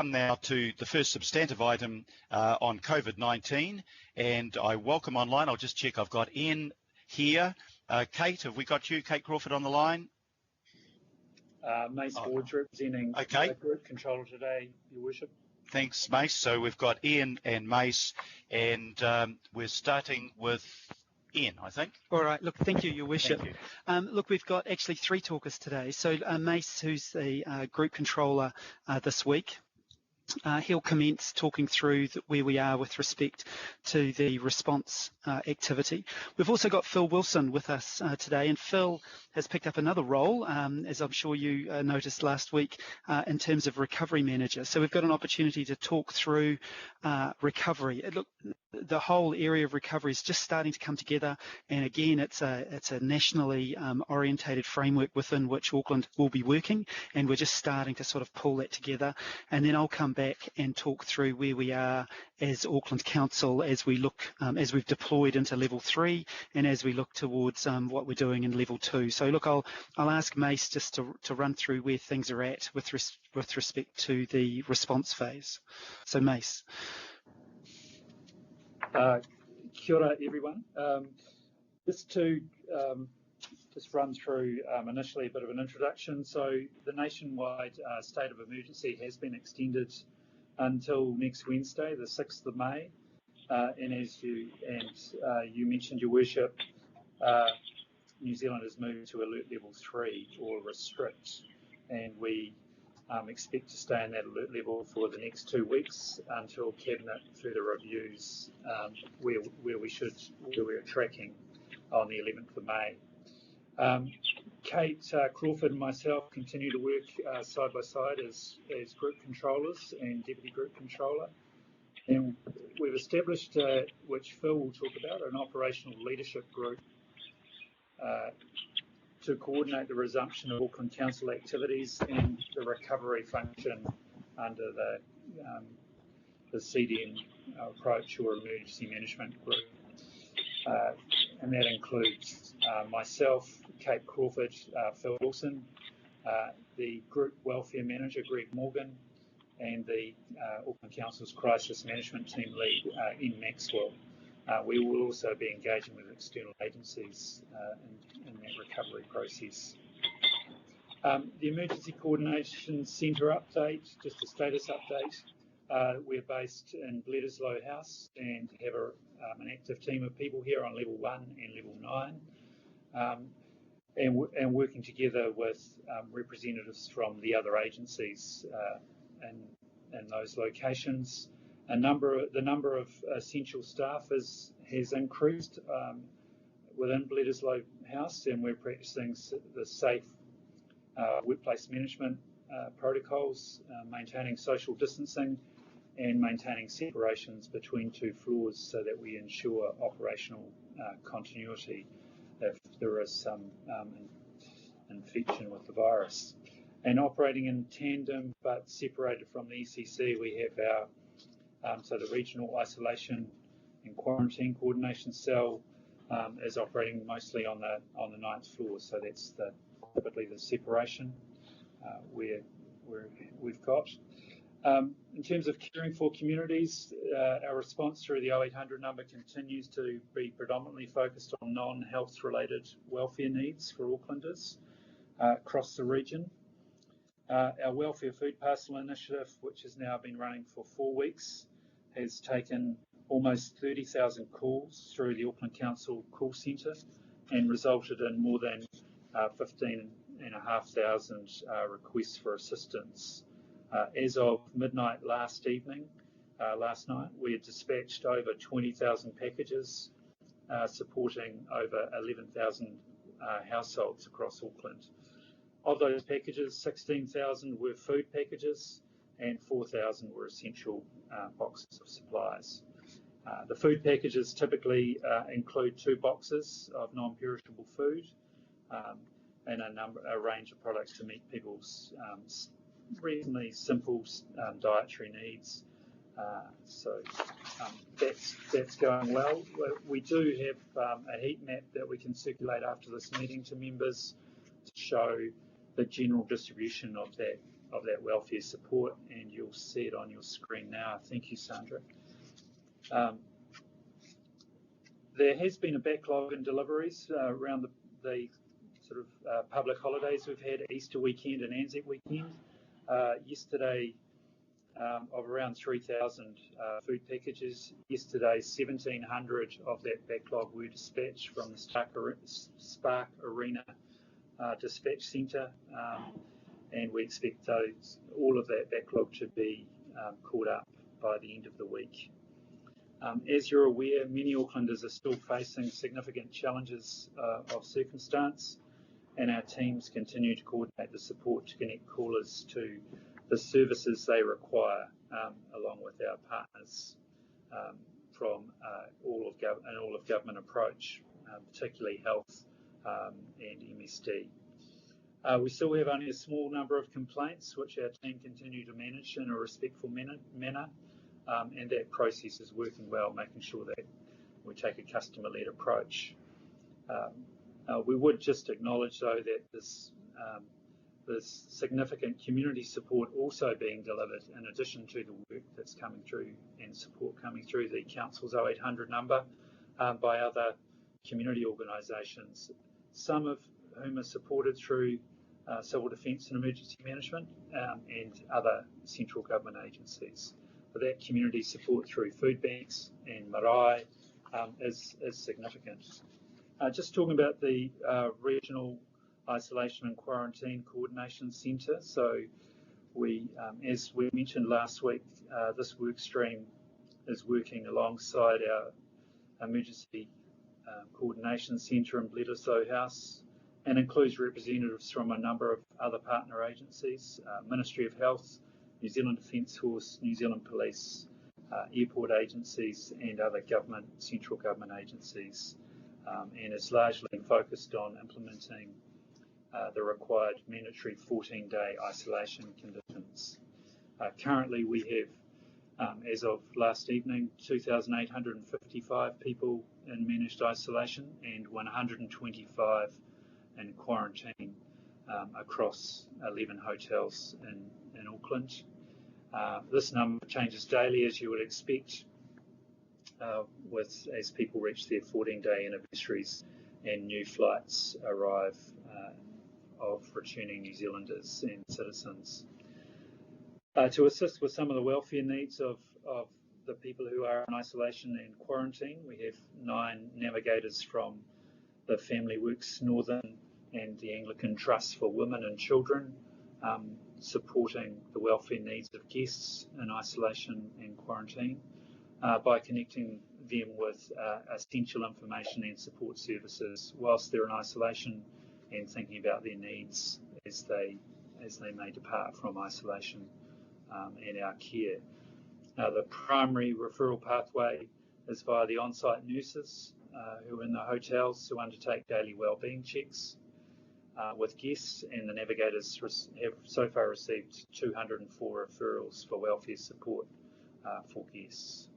come now to the first substantive item on COVID-19, and I welcome online. I'll just check I've got Ian here. Kate, have we got you, Kate Crawford, on the line? Mace Ward's representing Group Controller today, Your Worship. Thanks, Mace. So we've got Ian and Mace, and we're starting with Ian, I think. All right. Look, thank you, Your Worship. Thank you. Look, we've got actually 3 talkers today. So Mace, who's the Group Controller this week, he'll commence talking through where we are with respect to the response activity. We've also got Phil Wilson with us today, and Phil has picked up another role, as I'm sure you noticed last week, in terms of recovery manager. So we've got an opportunity to talk through recovery. Look, the whole area of recovery is just starting to come together, and again, it's a nationally orientated framework within which Auckland will be working, and we're just starting to sort of pull that together. And then I'll come back and talk through where we are as Auckland Council as we look, as we've deployed into level 3, and as we look towards what we're doing in level 2. So look, I'll ask Mace just to run through where things are at with respect to the response phase. So Mace. Kia ora, everyone. Just to run through initially a bit of an introduction. So the nationwide state of emergency has been extended until next Wednesday, the 6th of May. And as you mentioned, Your Worship, New Zealand has moved to alert level 3 or restrict, and we expect to stay in that alert level for the next 2 weeks until Cabinet further reviews where we're tracking on the 11th of May. Kate Crawford and myself continue to work side by side as Group Controllers and Deputy Group Controller, and we've established, which Phil will talk about, an operational leadership group to coordinate the resumption of Auckland Council activities and the recovery function under the CDM approach, or emergency management group. And that includes myself, Kate Crawford, Phil Wilson, the Group Welfare Manager, Greg Morgan, and the Auckland Council's Crisis Management Team Lead, Ian Maxwell. We will also be engaging with external agencies in that recovery process. The Emergency Coordination Centre update, just a status update. We're based in Bledisloe House and have an active team of people here on level 1 and level 9, and working together with representatives from the other agencies in those locations. The number of essential staff has increased within Bledisloe House, and we're practicing the safe workplace management protocols, maintaining social distancing and maintaining separations between 2 floors so that we ensure operational continuity if there is some infection with the virus. And operating in tandem but separated from the ECC, we have our so the Regional Isolation and Quarantine Coordination Cell is operating mostly on the 9th floor, so that's typically the separation we've got. In terms of caring for communities, our response through the 0800 number continues to be predominantly focused on non-health related welfare needs for Aucklanders across the region. Our Welfare Food Parcel Initiative, which has now been running for 4 weeks, has taken almost 30,000 calls through the Auckland Council call centre and resulted in more than 15,500 requests for assistance. As of midnight last night, we had dispatched over 20,000 packages supporting over 11,000 households across Auckland. Of those packages, 16,000 were food packages and 4,000 were essential boxes of supplies. The food packages typically include 2 boxes of non-perishable food and a range of products to meet people's reasonably simple dietary needs. So that's going well. We do have a heat map that we can circulate after this meeting to members to show the general distribution of that that welfare support, and you'll see it on your screen now. Thank you, Sandra. There has been a backlog in deliveries around the sort of public holidays we've had, Easter weekend and Anzac weekend. Yesterday, of around 3,000 food packages. Yesterday, 1,700 of that backlog were dispatched from the Spark Arena dispatch centre, and we expect all of that backlog to be caught up by the end of the week. As you're aware, many Aucklanders are still facing significant challenges of circumstance, and our teams continue to coordinate the support to connect callers to the services they require, along with our partners from all of government approach, particularly health and MSD. We still have only a small number of complaints which our team continue to manage in a respectful manner, and that process is working well, making sure that we take a customer-led approach. We would just acknowledge, though, that there's significant community support also being delivered in addition to the work that's coming through and support coming through the Council's 0800 number by other community organisations, some of whom are supported through civil defence and emergency management and other central government agencies. But that community support through food banks and marae is significant. Just talking about the Regional Isolation and Quarantine Coordination Centre. So we, as we mentioned last week, this work stream is working alongside our Emergency Coordination Centre in Bledisloe House, and includes representatives from a number of other partner agencies, Ministry of Health, New Zealand Defence Force, New Zealand Police, airport agencies and other central government agencies, and it's largely focused on implementing the required mandatory 14-day isolation conditions. Currently we have, as of last evening, 2,855 people in managed isolation and 125 in quarantine across 11 hotels in Auckland. This number changes daily, as you would expect, as people reach their 14-day anniversaries and new flights arrive of returning New Zealanders and citizens. To assist with some of the welfare needs of the people who are in isolation and quarantine, we have 9 navigators from the Family Works Northern and the Anglican Trust for Women and Children, supporting the welfare needs of guests in isolation and quarantine by connecting them with essential information and support services whilst they're in isolation, and thinking about their needs as they may depart from isolation and our care. The primary referral pathway is via the on-site nurses who are in the hotels who undertake daily wellbeing checks with guests, and the navigators have so far received 204 referrals for welfare support for guests.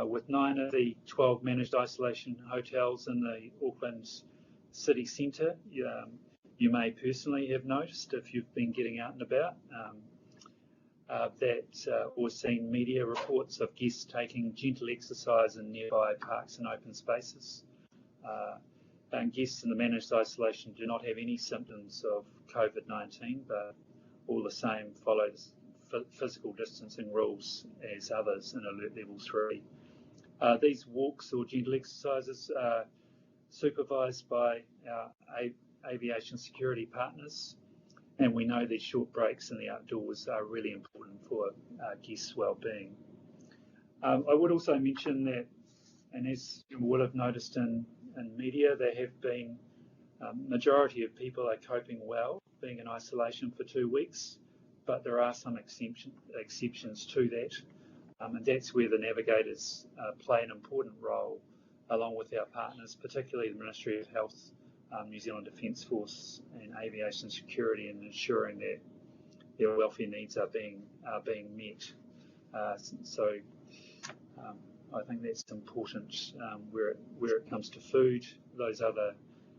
With 9 of the 12 managed isolation hotels in the Auckland city centre, you may personally have noticed, if you've been getting out and about, or seen media reports of guests taking gentle exercise in nearby parks and open spaces. And guests in the managed isolation do not have any symptoms of COVID-19, but all the same follow physical distancing rules as others in Alert Level 3. These walks or gentle exercises are supervised by our aviation security partners, and we know these short breaks in the outdoors are really important for guests' well-being. I would also mention that, and as you will have noticed in media, there have been majority of people are coping well being in isolation for 2 weeks, but there are some exceptions to that, and that's where the navigators play an important role along with our partners, particularly the Ministry of Health, New Zealand Defence Force and Aviation Security, in ensuring that their welfare needs are being met. I think that's important where it comes to food, those other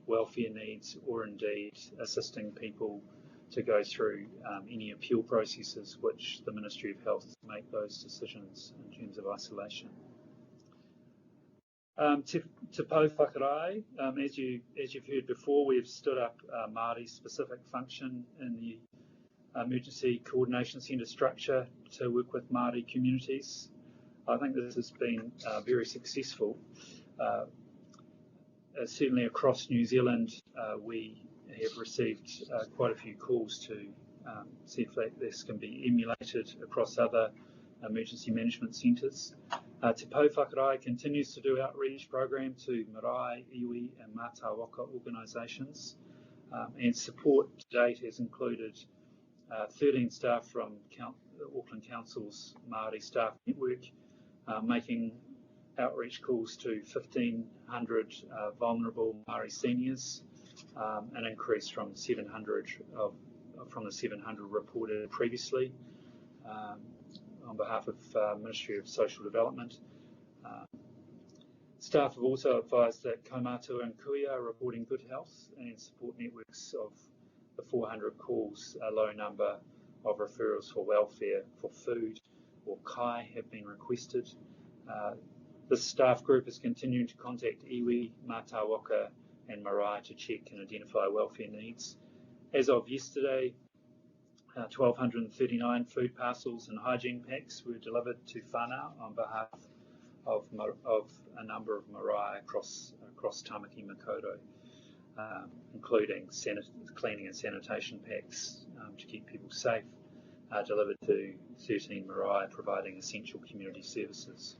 welfare needs, or indeed assisting people to go through any appeal processes which the Ministry of Health make those decisions in terms of isolation. Te Pou Whakarai, as you've heard before, we've stood up a Māori specific function in the Emergency Coordination Centre structure to work with Māori communities. I think this has been very successful. Certainly across New Zealand, we have received quite a few calls to see if this can be emulated across other emergency management centres. Te Pou Whakarai continues to do outreach program to marae, iwi and mata waka organisations, and support to date has included 13 staff from Auckland Council's Māori staff network, making outreach calls to 1,500 vulnerable Māori seniors, an increase from 700 from the 700 reported previously. On behalf of Ministry of Social Development. Staff have also advised that Kaumātua and Kuia are reporting good health, and support networks of the 400 calls, a low number of referrals for welfare, for food or kai have been requested. This staff group is continuing to contact iwi, mata waka and marae to check and identify welfare needs. As of yesterday, 1,239 food parcels and hygiene packs were delivered to whānau on behalf of a number of marae across Tamaki Makaurau, including cleaning and sanitation packs to keep people safe, delivered to 13 marae providing essential community services.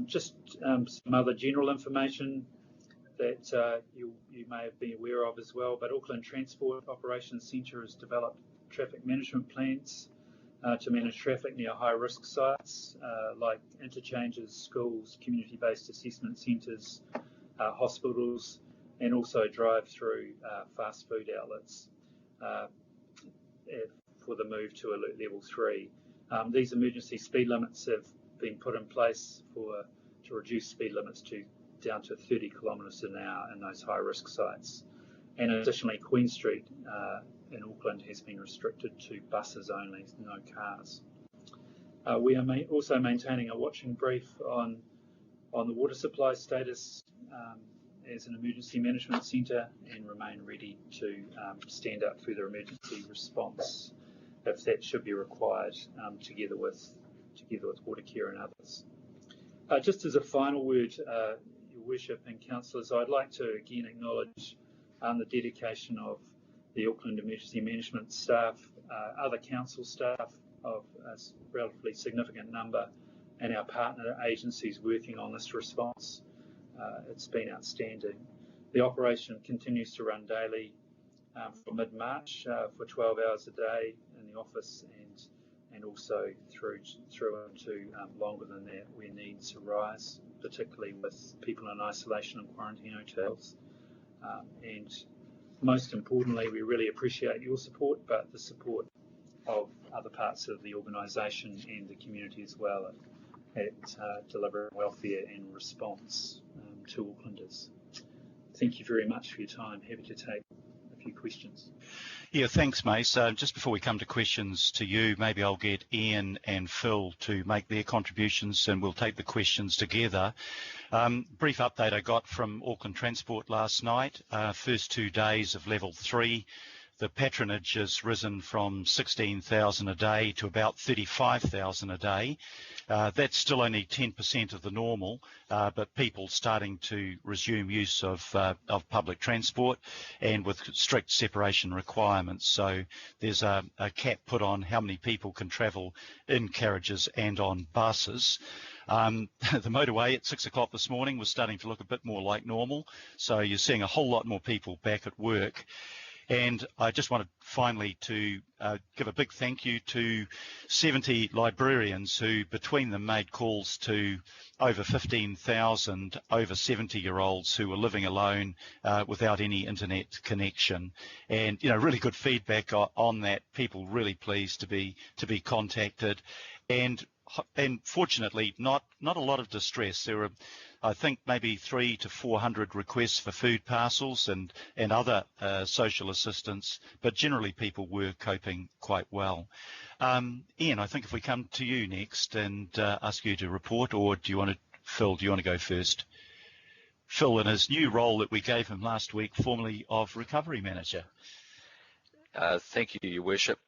Just some other general information that you may have been aware of as well, but Auckland Transport Operations Centre has developed traffic management plans to manage traffic near high-risk sites like interchanges, schools, community-based assessment centres, hospitals, and also drive-through fast food outlets for the move to Alert Level 3. These emergency speed limits have been put in place to reduce speed limits down to 30 kilometres an hour in those high-risk sites. And additionally, Queen Street in Auckland has been restricted to buses only, no cars. We are also maintaining a watching brief on the water supply status as an emergency management centre, and remain ready to stand up further emergency response if that should be required, together with Watercare and others. Just as a final word, Your Worship and Councillors, I'd like to again acknowledge the dedication of the Auckland Emergency Management staff, other council staff of a relatively significant number, and our partner agencies working on this response. It's been outstanding. The operation continues to run daily from mid-March for 12 hours a day in the office, and also through into longer than that where needs arise, particularly with people in isolation and quarantine hotels. And most importantly, we really appreciate your support, but the support of other parts of the organisation and the community as well at delivering welfare and response to Aucklanders. Thank you very much for your time. Happy to take a few questions. Yeah, thanks, Mace. Just before we come to questions to you, maybe I'll get Ian and Phil to make their contributions, and we'll take the questions together. Brief update I got from Auckland Transport last night. First 2 days of level 3, the patronage has risen from 16,000 a day to about 35,000 a day. That's still only 10% of the normal, but people starting to resume use of public transport, and with strict separation requirements. So there's a cap put on how many people can travel in carriages and on buses. The motorway at 6 o'clock this morning was starting to look a bit more like normal, so you're seeing a whole lot more people back at work. And I just wanted finally to give a big thank you to 70 librarians who between them made calls to over 15,000 over 70-year-olds who were living alone without any internet connection. And really good feedback on that. People really pleased to be contacted. And and fortunately, not a lot of distress. There were, I think, maybe 300 to 400 requests for food parcels and other social assistance, but generally people were coping quite well. Ian, I think if we come to you next and ask you to report, or Phil, do you want to go first? Phil, in his new role that we gave him last week, formerly of Recovery Manager. Thank you, Your Worship.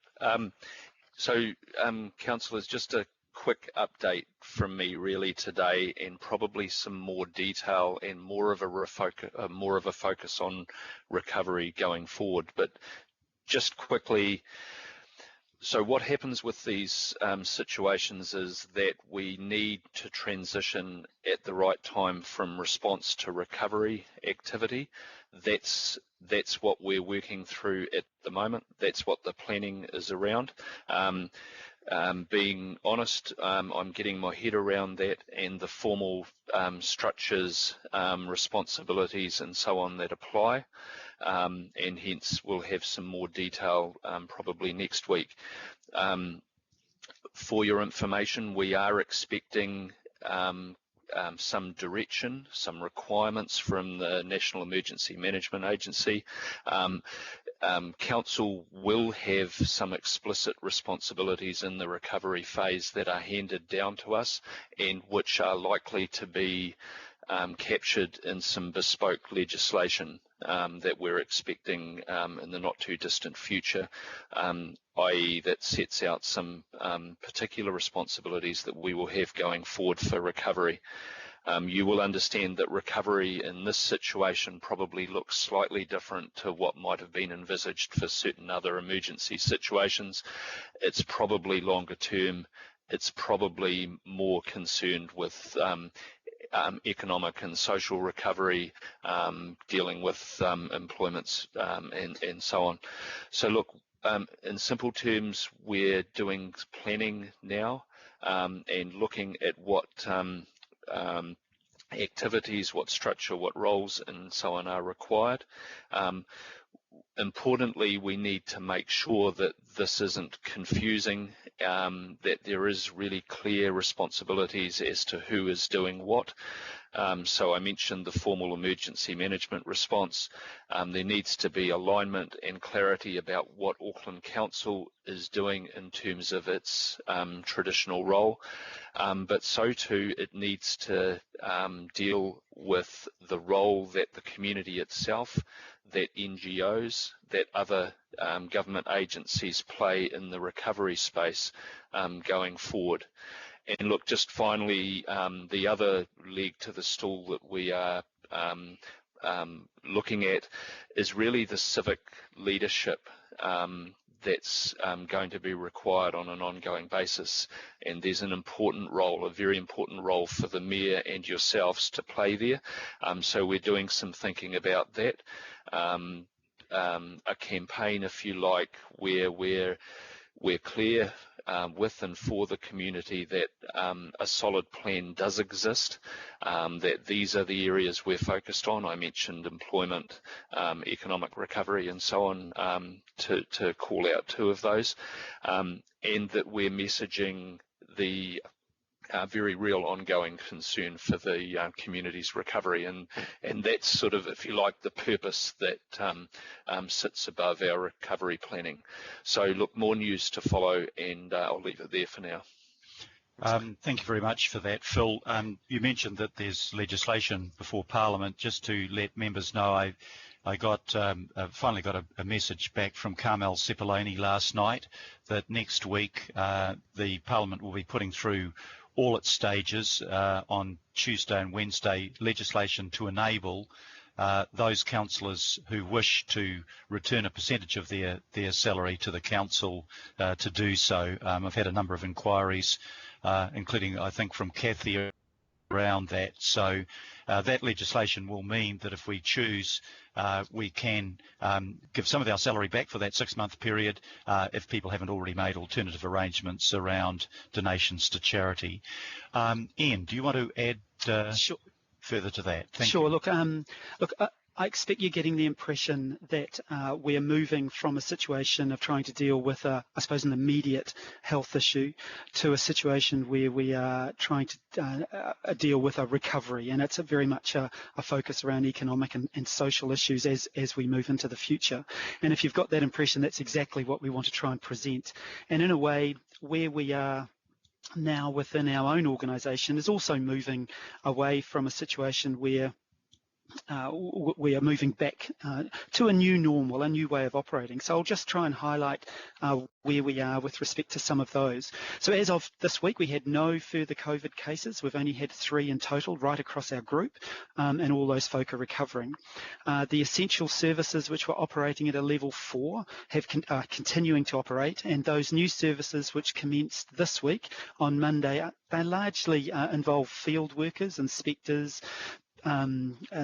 Councillors, just a quick update from me really today, and probably some more detail and more of a focus on recovery going forward. But just quickly, so what happens with these situations is that we need to transition at the right time from response to recovery activity. That's what we're working through at the moment. That's what the planning is around. Being honest, I'm getting my head around that and the formal structures, responsibilities and so on that apply, and hence we'll have some more detail probably next week. For your information, we are expecting some direction, some requirements from the National Emergency Management Agency. Council will have some explicit responsibilities in the recovery phase that are handed down to us and which are likely to be captured in some bespoke legislation that we're expecting in the not too distant future, i.e. that sets out some particular responsibilities that we will have going forward for recovery. You will understand that recovery in this situation probably looks slightly different to what might have been envisaged for certain other emergency situations. It's probably longer term. It's probably more concerned with economic and social recovery, dealing with employments and so on. So look, in simple terms, we're doing planning now and looking at what activities, what structure, what roles and so on are required. Importantly, we need to make sure that this isn't confusing, that there is really clear responsibilities as to who is doing what. So I mentioned the formal emergency management response. There needs to be alignment and clarity about what Auckland Council is doing in terms of its traditional role, but so too it needs to deal with the role that the community itself, that NGOs, that other government agencies play in the recovery space going forward. And look, just finally, the other leg to the stool that we are looking at is really the civic leadership that's going to be required on an ongoing basis. And there's an important role, a very important role for the Mayor and yourselves to play there. So we're doing some thinking about that. A campaign, if you like, where we're clear with and for the community that a solid plan does exist, that these are the areas we're focused on. I mentioned employment, economic recovery and so on, to call out two of those, and that we're messaging the very real ongoing concern for the community's recovery, and that's sort of, if you like, the purpose that sits above our recovery planning. So look, more news to follow, and I'll leave it there for now. Thank you very much for that, Phil. You mentioned that there's legislation before Parliament. Just to let members know, I finally got a message back from Carmel Cepoloni last night that next week the Parliament will be putting through all its stages on Tuesday and Wednesday legislation to enable those councillors who wish to return a percentage of their salary to the council to do so. I've had a number of inquiries, including I think from Kathy around that. So that legislation will mean that if we choose, we can give some of our salary back for that 6-month period if people haven't already made alternative arrangements around donations to charity. Ian, do you want to add Sure. further to that? Thank Sure. you. Look, I expect you're getting the impression that we're moving from a situation of trying to deal with, I suppose, an immediate health issue to a situation where we are trying to deal with a recovery, and it's very much a focus around economic and social issues as we move into the future. And if you've got that impression, that's exactly what we want to try and present. And in a way, where we are now within our own organisation is also moving away from a situation where we are moving back to a new normal, a new way of operating. So I'll just try and highlight where we are with respect to some of those. So as of this week, we had no further COVID cases. We've only had 3 in total right across our group, and all those folk are recovering. The essential services which were operating at a level 4 are continuing to operate, and those new services which commenced this week on Monday, they largely involve field workers, inspectors,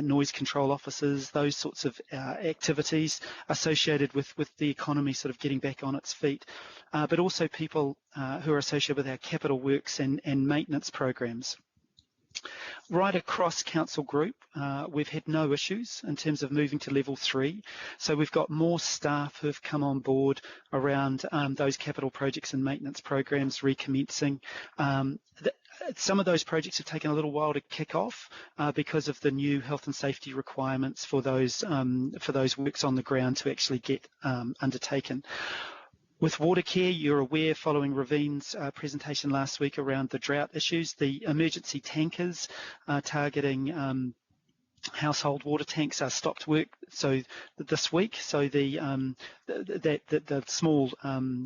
noise control officers, those sorts of activities associated with the economy sort of getting back on its feet, but also people who are associated with our capital works and maintenance programs. Right across Council Group, we've had no issues in terms of moving to level 3. So we've got more staff who have come on board around those capital projects and maintenance programs recommencing. Some of those projects have taken a little while to kick off because of the new health and safety requirements for those works on the ground to actually get undertaken. With water care, you're aware, following Ravine's presentation last week around the drought issues, the emergency tankers targeting household water tanks are stopped work this week. So the small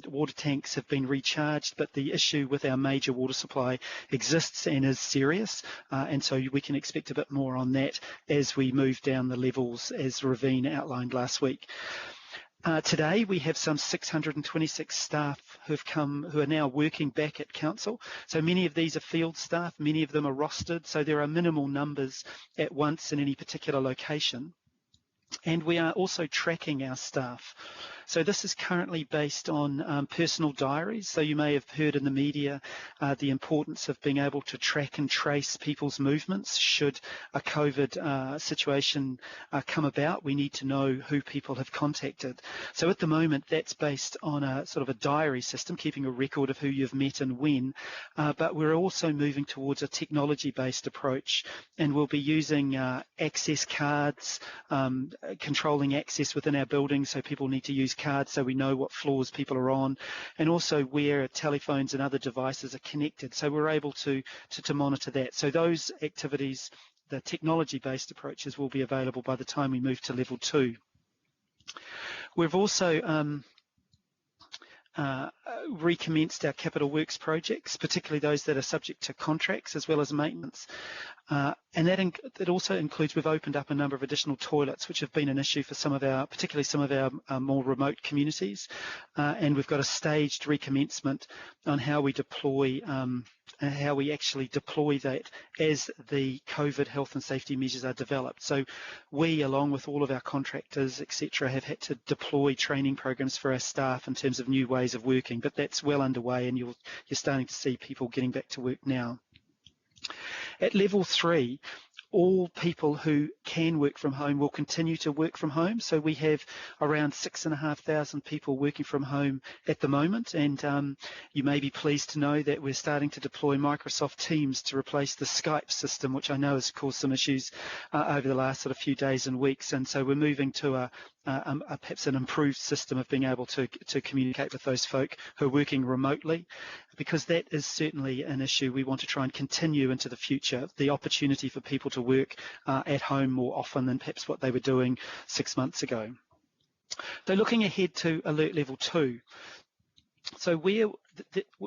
water tanks have been recharged, but the issue with our major water supply exists and is serious, and so we can expect a bit more on that as we move down the levels, as Ravine outlined last week. Today we have some 626 staff who are now working back at Council. So many of these are field staff, many of them are rostered, so there are minimal numbers at once in any particular location. And we are also tracking our staff. So this is currently based on personal diaries. So you may have heard in the media the importance of being able to track and trace people's movements. Should a COVID situation come about, we need to know who people have contacted. So at the moment, that's based on a sort of a diary system, keeping a record of who you've met and when. But we're also moving towards a technology-based approach, and we'll be using access cards, controlling access within our buildings, so people need to use cards so we know what floors people are on, and also where telephones and other devices are connected, so we're able to monitor that. So those activities, the technology-based approaches, will be available by the time we move to level 2. We've also recommenced our capital works projects, particularly those that are subject to contracts as well as maintenance. And that also includes, we've opened up a number of additional toilets, which have been an issue for particularly some of our more remote communities. And we've got a staged recommencement on how we deploy and how we actually deploy that as the COVID health and safety measures are developed. So we, along with all of our contractors, etc., have had to deploy training programs for our staff in terms of new ways of working, but that's well underway, and you're starting to see people getting back to work now. At level 3, all people who can work from home will continue to work from home. So we have around 6,500 people working from home at the moment, and you may be pleased to know that we're starting to deploy Microsoft Teams to replace the Skype system, which I know has caused some issues over the last sort of few days and weeks. And so we're moving to perhaps an improved system of being able to communicate with those folk who are working remotely, because that is certainly an issue we want to try and continue into the future, the opportunity for people to work at home more often than perhaps what they were doing 6 months ago. So looking ahead to Alert Level 2, so we're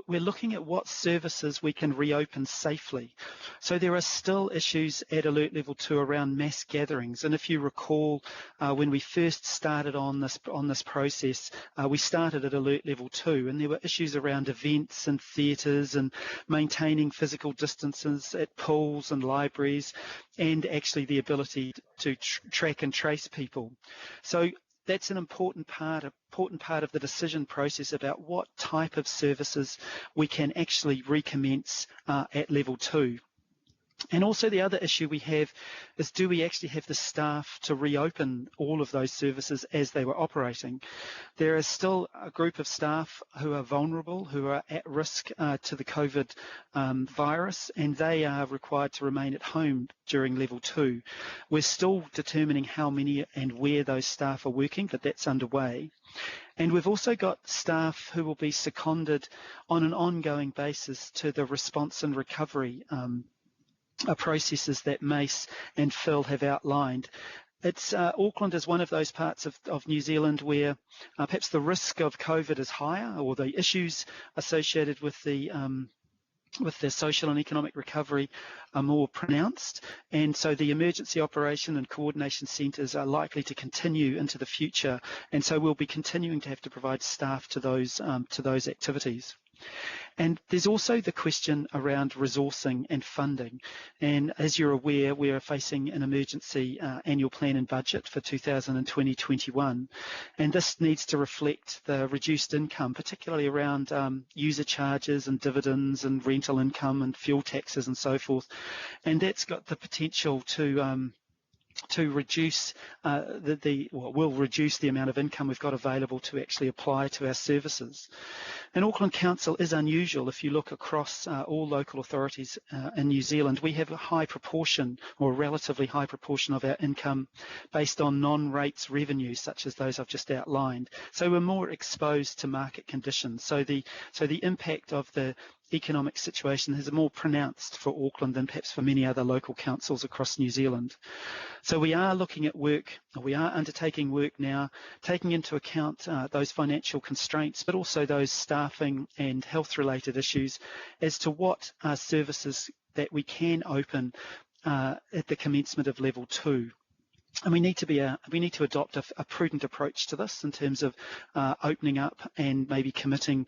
looking at what services we can reopen safely. So there are still issues at Alert Level 2 around mass gatherings. And if you recall, when we first started on this process, we started at Alert Level 2, and there were issues around events and theatres and maintaining physical distances at pools and libraries, and actually the ability to track and trace people. So that's an important part of the decision process about what type of services we can actually recommence at level 2. And also the other issue we have is, do we actually have the staff to reopen all of those services as they were operating? There is still a group of staff who are vulnerable, who are at risk to the COVID virus, and they are required to remain at home during level 2. We're still determining how many and where those staff are working, but that's underway. And we've also got staff who will be seconded on an ongoing basis to the response and recovery processes that Mace and Phil have outlined. It's Auckland is one of those parts of New Zealand where perhaps the risk of COVID is higher, or the issues associated with the social and economic recovery are more pronounced, and so the emergency operation and coordination centres are likely to continue into the future, and so we'll be continuing to have to provide staff to those activities. And there's also the question around resourcing and funding. And as you're aware, we are facing an emergency annual plan and budget for 2020-21. And this needs to reflect the reduced income, particularly around user charges and dividends and rental income and fuel taxes and so forth. And that's got the potential to reduce will reduce the amount of income we've got available to actually apply to our services. And Auckland Council is unusual. If you look across all local authorities in New Zealand, we have a high proportion, or a relatively high proportion, of our income based on non-rates revenues, such as those I've just outlined. So we're more exposed to market conditions. So the impact of the economic situation is more pronounced for Auckland than perhaps for many other local councils across New Zealand. So we are looking at work, we are undertaking work now, taking into account those financial constraints, but also those staffing and health-related issues as to what services that we can open at the commencement of level 2. And we need to adopt a prudent approach to this in terms of opening up and maybe committing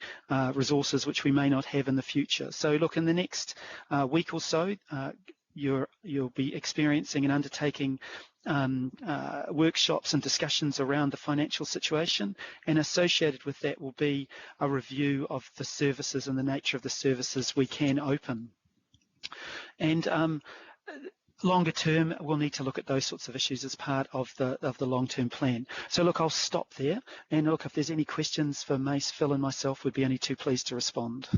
resources which we may not have in the future. So look, in the next week or so, you'll be experiencing and undertaking workshops and discussions around the financial situation, and associated with that will be a review of the services and the nature of the services we can open. And longer term, we'll need to look at those sorts of issues as part of the long-term plan. So look, I'll stop there, and look, if there's any questions for Mace, Phil and myself, we'd be only too pleased to respond.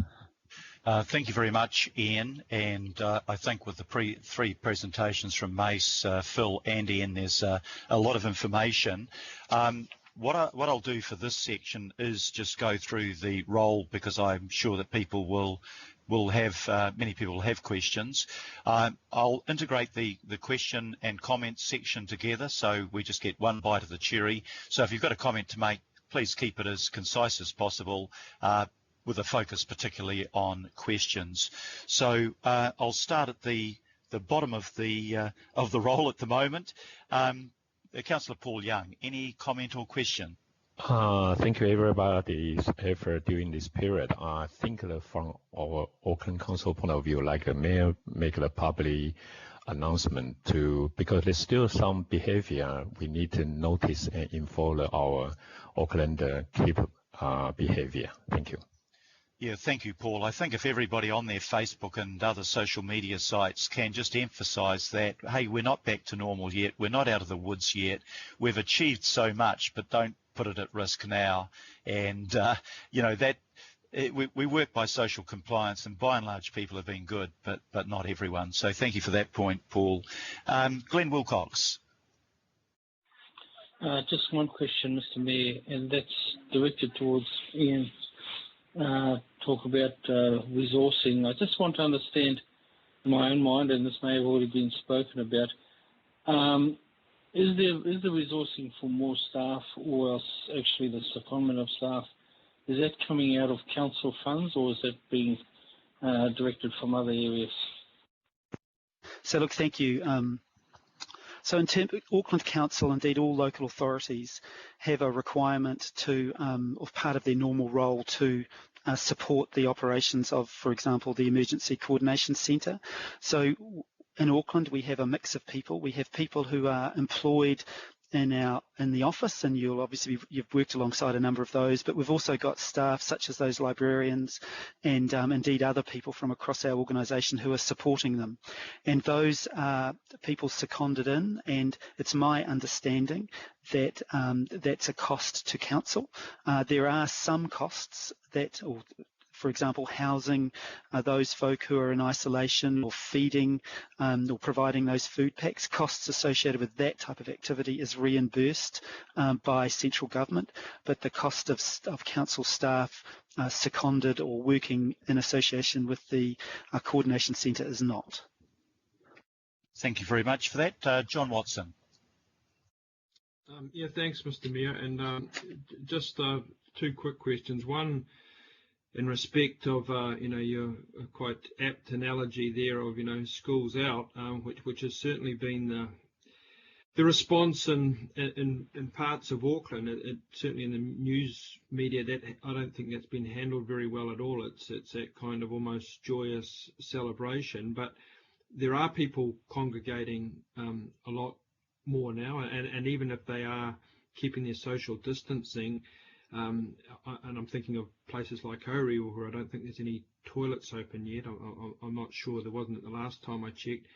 Thank you very much, Ian, and I think with the three presentations from Mace, Phil and Ian, there's a lot of information. What I'll do for this section is just go through the role, because I'm sure that people will have, many people will have questions. I'll integrate the question and comment section together, so we just get one bite of the cherry. So if you've got a comment to make, please keep it as concise as possible, with a focus particularly on questions. So I'll start at the bottom of the roll at the moment. Councillor Paul Young, any comment or question? Thank you everybody's effort during this period. I think that from our Auckland Council point of view, like the mayor make a public announcement because there's still some behavior we need to notice and inform our Auckland keep behavior. Thank you. Yeah, thank you, Paul. I think if everybody on their Facebook and other social media sites can just emphasise that, hey, we're not back to normal yet, we're not out of the woods yet, we've achieved so much, but don't put it at risk now. And, you know, that we work by social compliance, and by and large people have been good, but not everyone. So thank you for that point, Paul. Glenn Wilcox. Just one question, Mr. Mayor, and that's directed towards Ian. Talk about resourcing. I just want to understand in my own mind, and this may have already been spoken about, is the resourcing for more staff, or else actually the secondment of staff, is that coming out of council funds, or is that being directed from other areas? So look, thank you. So in terms of Auckland Council, indeed all local authorities have a requirement to, or part of their normal role, to support the operations of, for example, the Emergency Coordination Centre. So in Auckland, we have a mix of people. We have people who are employed in the office, and you've worked alongside a number of those, but we've also got staff such as those librarians and indeed other people from across our organisation who are supporting them. And those are people seconded in, and it's my understanding that that's a cost to council. There are some costs that, for example, housing those folk who are in isolation, or feeding or providing those food packs. Costs associated with that type of activity is reimbursed by central government, but the cost of council staff seconded or working in association with the coordination centre is not. Thank you very much for that. John Watson. Yeah, thanks, Mr. Mayor. And just two quick questions. One, in respect of, your quite apt analogy there of, schools out, which has certainly been the response in parts of Auckland. Certainly in the news media, that I don't think that's been handled very well at all. It's that kind of almost joyous celebration, but there are people congregating a lot more now, and even if they are keeping their social distancing, and I'm thinking of places like Orewa, where I don't think there's any toilets open yet. I'm not sure, there wasn't at the last time I checked.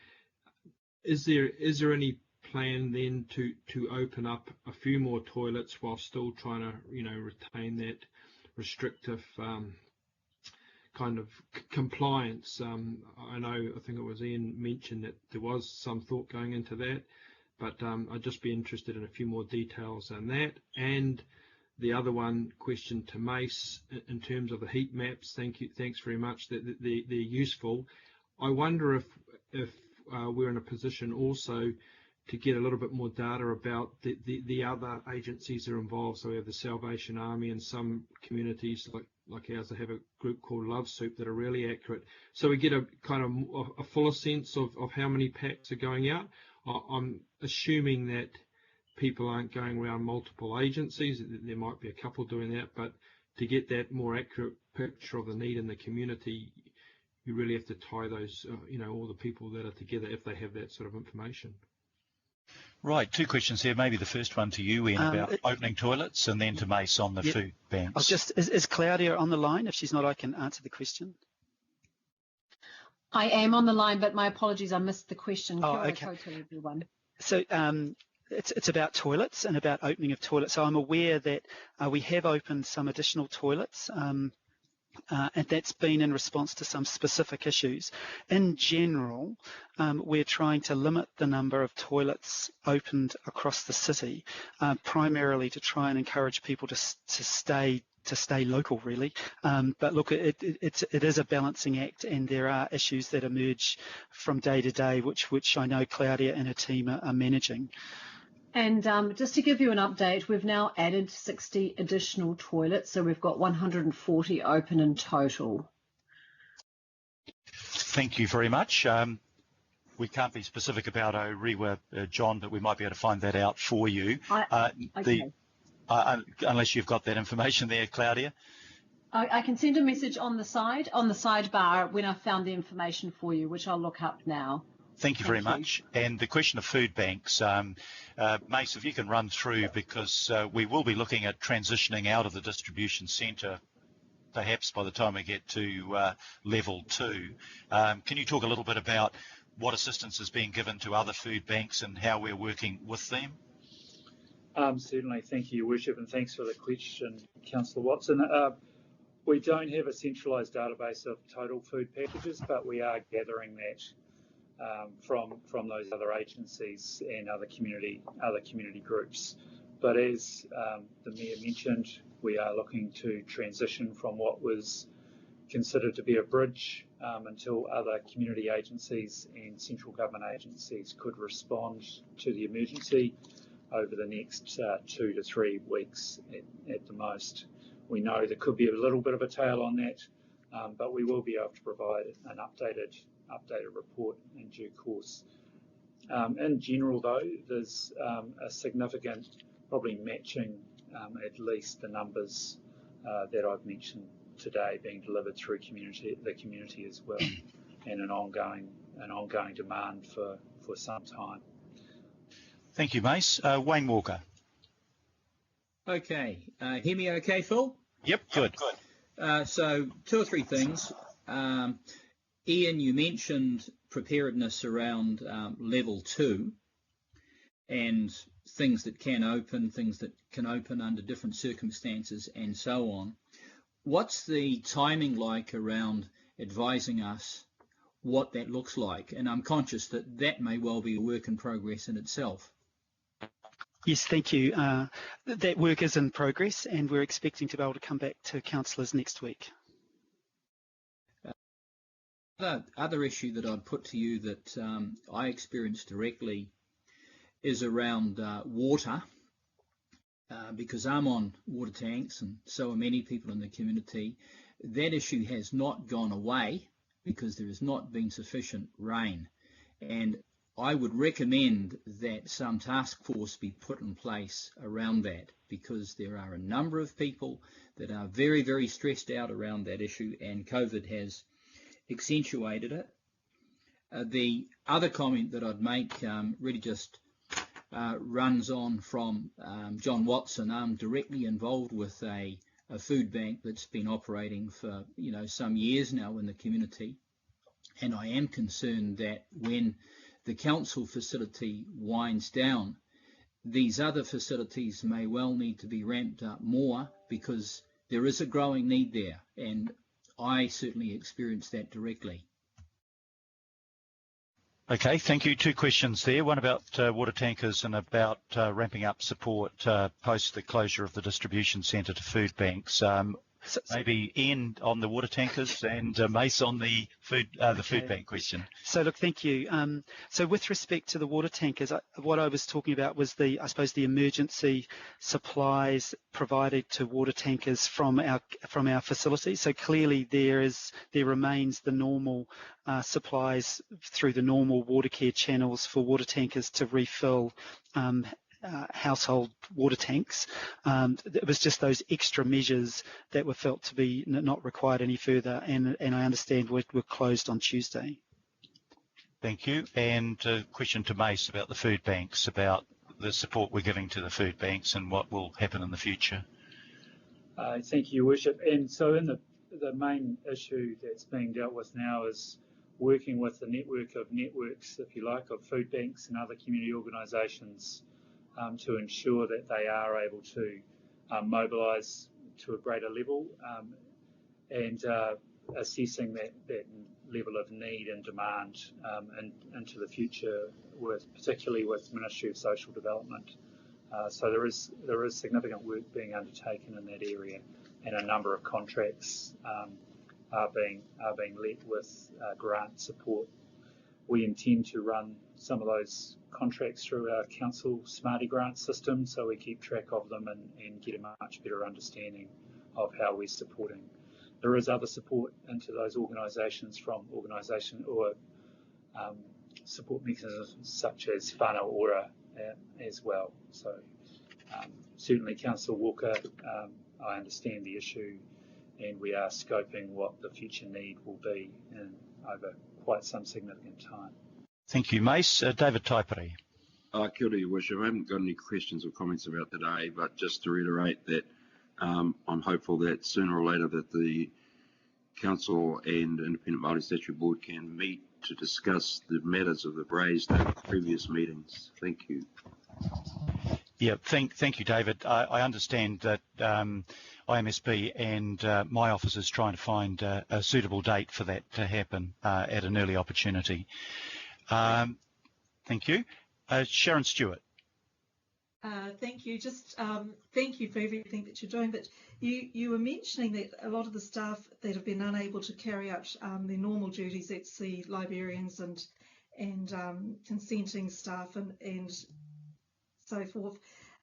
Is there any plan then to open up a few more toilets while still trying to retain that restrictive kind of compliance? I think it was Ian mentioned that there was some thought going into that, but I'd just be interested in a few more details on that. And the other one, question to Mace, in terms of the heat maps. Thanks very much. They're useful. I wonder if we're in a position also to get a little bit more data about the other agencies that are involved. So we have the Salvation Army, and some communities like ours that have a group called Love Soup that are really accurate. So we get a kind of a fuller sense of how many packs are going out. I'm assuming that people aren't going around multiple agencies. There might be a couple doing that, but to get that more accurate picture of the need in the community, you really have to tie those, all the people that are together if they have that sort of information. Right, two questions here. Maybe the first one to you, Ian, about opening toilets, and then to Mace on the food banks. Is Claudia on the line? If she's not, I can answer the question. I am on the line, but my apologies, I missed the question. Oh, okay. Everyone. So it's about toilets and about opening of toilets. So I'm aware that we have opened some additional toilets, and that's been in response to some specific issues. In general, we're trying to limit the number of toilets opened across the city, primarily to try and encourage people to stay local, really. But look, it is a balancing act, and there are issues that emerge from day to day, which I know Claudia and her team are managing. And just to give you an update, we've now added 60 additional toilets, so we've got 140 open in total. Thank you very much. We can't be specific about Orewa, John, but we might be able to find that out for you. Okay. Unless you've got that information there, Claudia. I can send a message on the sidebar when I've found the information for you, which I'll look up now. Thank you very much. And the question of food banks, Mace, if you can run through, because we will be looking at transitioning out of the distribution centre perhaps by the time we get to level 2. Can you talk a little bit about what assistance is being given to other food banks and how we're working with them? Certainly, thank you, Your Worship, and thanks for the question, Councillor Watson. We don't have a centralised database of total food packages, but we are gathering that from those other agencies and other community groups. But as the Mayor mentioned, we are looking to transition from what was considered to be a bridge until other community agencies and central government agencies could respond to the emergency over the next 2 to 3 weeks at the most. We know there could be a little bit of a tail on that, but we will be able to provide an updated report in due course. In general, though, there's a significant, probably matching at least the numbers that I've mentioned today being delivered through the community as well, and an ongoing demand for some time. Thank you, Mace. Wayne Walker. Okay, hear me okay, Phil? Yep, good. So 2 or 3 things. Ian, you mentioned preparedness around level 2 and things that can open under different circumstances and so on. What's the timing like around advising us what that looks like? And I'm conscious that that may well be a work in progress in itself. Yes, thank you. That work is in progress, and we're expecting to be able to come back to councillors next week. The other issue that I'd put to you that I experienced directly is around water, because I'm on water tanks and so are many people in the community. That issue has not gone away because there has not been sufficient rain, and I would recommend that some task force be put in place around that, because there are a number of people that are very, very stressed out around that issue, and COVID has accentuated it. The other comment that I'd make really just runs on from John Watson. I'm directly involved with a food bank that's been operating for some years now in the community, and I am concerned that when the council facility winds down, these other facilities may well need to be ramped up more, because there is a growing need there, and I certainly experienced that directly. Okay, thank you. 2 questions there. One about water tankers and about ramping up support post the closure of the distribution centre to food banks. Maybe Ian on the water tankers and Mace on the food bank question. So look, thank you. So with respect to the water tankers, what I was talking about was the emergency supplies provided to water tankers from our facilities. So clearly there remains the normal supplies through the normal water care channels for water tankers to refill household water tanks. It was just those extra measures that were felt to be not required any further, and I understand we're closed on Tuesday. Thank you. And a question to Mace about the food banks, about the support we're giving to the food banks and what will happen in the future. Thank you, Your Worship. And so in the main issue that's being dealt with now is working with the network of networks, if you like, of food banks and other community organisations to ensure that they are able to mobilise to a greater level and assessing that level of need and demand and into the future, particularly with Ministry of Social Development. So there is significant work being undertaken in that area, and a number of contracts are being let with grant support. We intend to run some of those contracts through our council Smarty grant system, so we keep track of them and get a much better understanding of how we're supporting. There is other support into those organisations from support mechanisms such as whānau ora as well. So certainly, Councillor Walker, I understand the issue, and we are scoping what the future need will be over quite some significant time. Thank you, Mace. David Taipere. Kia ora, Your Worship. I haven't got any questions or comments about today, but just to reiterate that I'm hopeful that sooner or later that the Council and Independent Māori Statutory Board can meet to discuss the matters that have raised at previous meetings. Thank you. Yeah, thank you, David. I understand that IMSB and my office is trying to find a suitable date for that to happen at an early opportunity. Thank you. Sharon Stewart. Thank you. Just thank you for everything that you're doing. But you were mentioning that a lot of the staff that have been unable to carry out their normal duties, that's the librarians and consenting staff and so forth.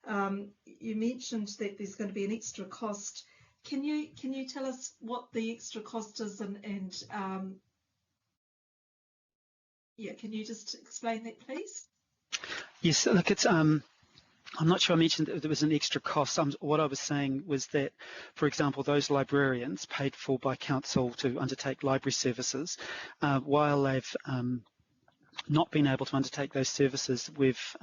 You mentioned that there's going to be an extra cost. Can you tell us what the extra cost is and yeah, can you just explain that, please? Yes, look, it's I'm not sure I mentioned that there was an extra cost. What I was saying was that, for example, those librarians paid for by council to undertake library services, while they've not been able to undertake those services, we've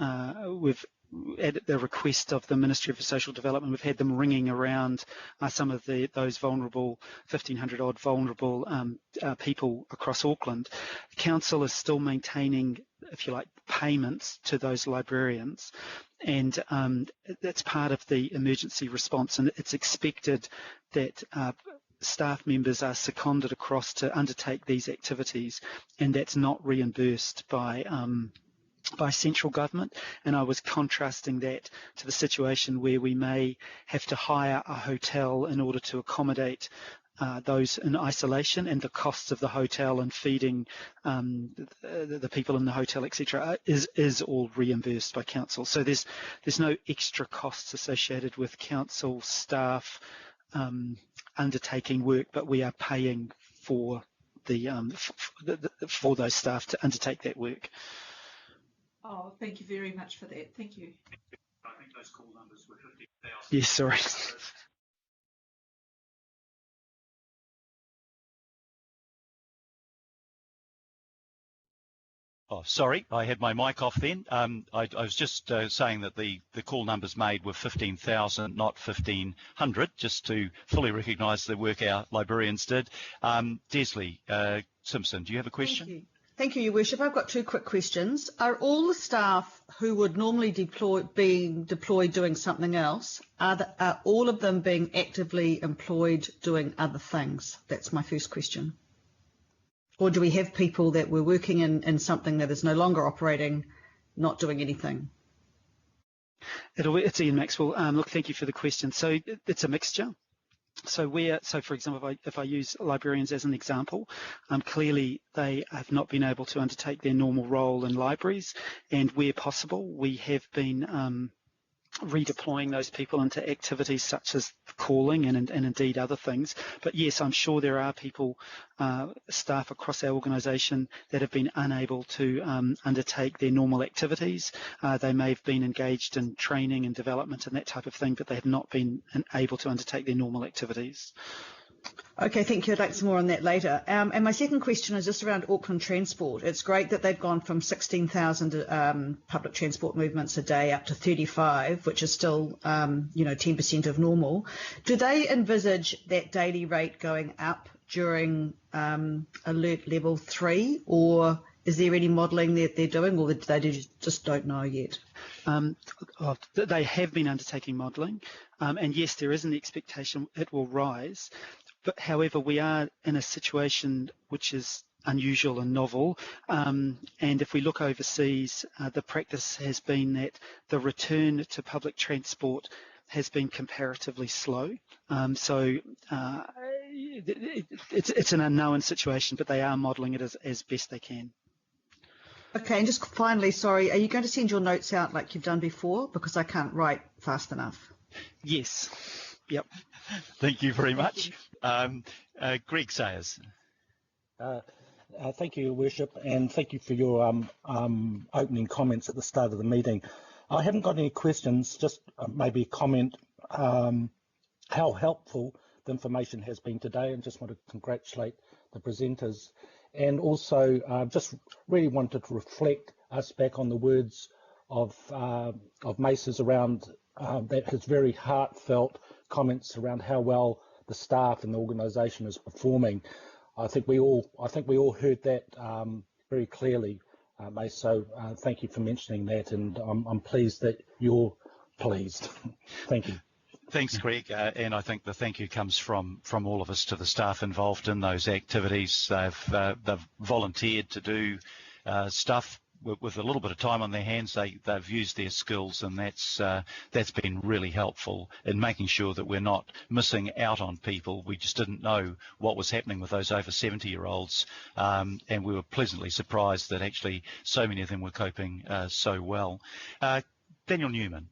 at the request of the Ministry for Social Development, we've had them ringing around some of those vulnerable, 1,500 odd vulnerable people across Auckland. The council is still maintaining, if you like, payments to those librarians, and that's part of the emergency response, and it's expected that staff members are seconded across to undertake these activities, and that's not reimbursed by central government. And I was contrasting that to the situation where we may have to hire a hotel in order to accommodate those in isolation, and the costs of the hotel and feeding the people in the hotel, etc., is all reimbursed by council. So there's no extra costs associated with council staff undertaking work, but we are paying for for those staff to undertake that work. Oh, thank you very much for that. Thank you. I think those call numbers were 50,000. Yes, sorry. Oh, sorry, I had my mic off then. I was just saying that the call numbers made were 15,000, not 1,500, just to fully recognise the work our librarians did. Desley Simpson, do you have a question? Thank you, Your Worship. I've got two quick questions. Are all the staff who would normally being deployed doing something else, are all of them being actively employed doing other things? That's my first question. Or do we have people that were working in something that is no longer operating, not doing anything? It's Ian Maxwell. Look, thank you for the question. So it's a mixture. So for example, if I use librarians as an example, clearly they have not been able to undertake their normal role in libraries, and where possible, we have been redeploying those people into activities such as calling and indeed other things. But yes, I'm sure there are people, staff across our organisation that have been unable to undertake their normal activities. They may have been engaged in training and development and that type of thing, but they have not been able to undertake their normal activities. Okay, thank you. I'd like some more on that later. And my second question is just around Auckland Transport. It's great that they've gone from 16,000 public transport movements a day up to 35, which is still, 10% of normal. Do they envisage that daily rate going up during alert level 3, or is there any modelling that they're doing, or they just don't know yet? They have been undertaking modelling, and yes, there is an expectation it will rise. But however, we are in a situation which is unusual and novel, and if we look overseas, the practice has been that the return to public transport has been comparatively slow. So it's an unknown situation, but they are modelling it as best they can. Okay, and just finally, sorry, are you going to send your notes out like you've done before? Because I can't write fast enough. Yes. Yep. Thank you very much. Greg Sayers. Thank you, Your Worship, and thank you for your opening comments at the start of the meeting. I haven't got any questions, just maybe a comment how helpful the information has been today, and just want to congratulate the presenters. And also just really wanted to reflect us back on the words of Mace's around his very heartfelt comments around how well the staff and the organisation is performing. I think we all heard that very clearly, Mace. So thank you for mentioning that, and I'm pleased that you're pleased. Thank you. Thanks, Greg, and I think the thank you comes from all of us to the staff involved in those activities. They've volunteered to do stuff with a little bit of time on their hands. They've used their skills, and that's been really helpful in making sure that we're not missing out on people. We just didn't know what was happening with those over 70-year-olds, and we were pleasantly surprised that actually so many of them were coping so well. Daniel Newman.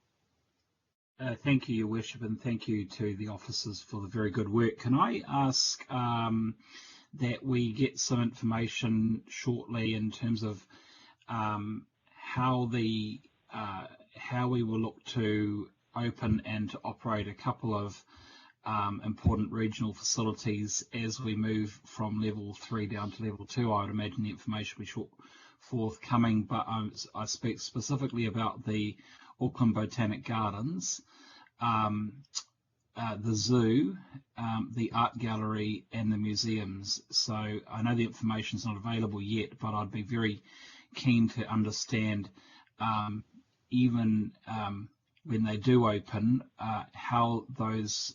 Thank you, Your Worship, and thank you to the officers for the very good work. Can I ask that we get some information shortly in terms of how we will look to open and to operate a couple of important regional facilities as we move from level 3 down to level 2. I would imagine the information will be forthcoming, but I speak specifically about the Auckland Botanic Gardens, the zoo, the art gallery and the museums. So I know the information is not available yet, but I'd be very keen to understand even when they do open, how those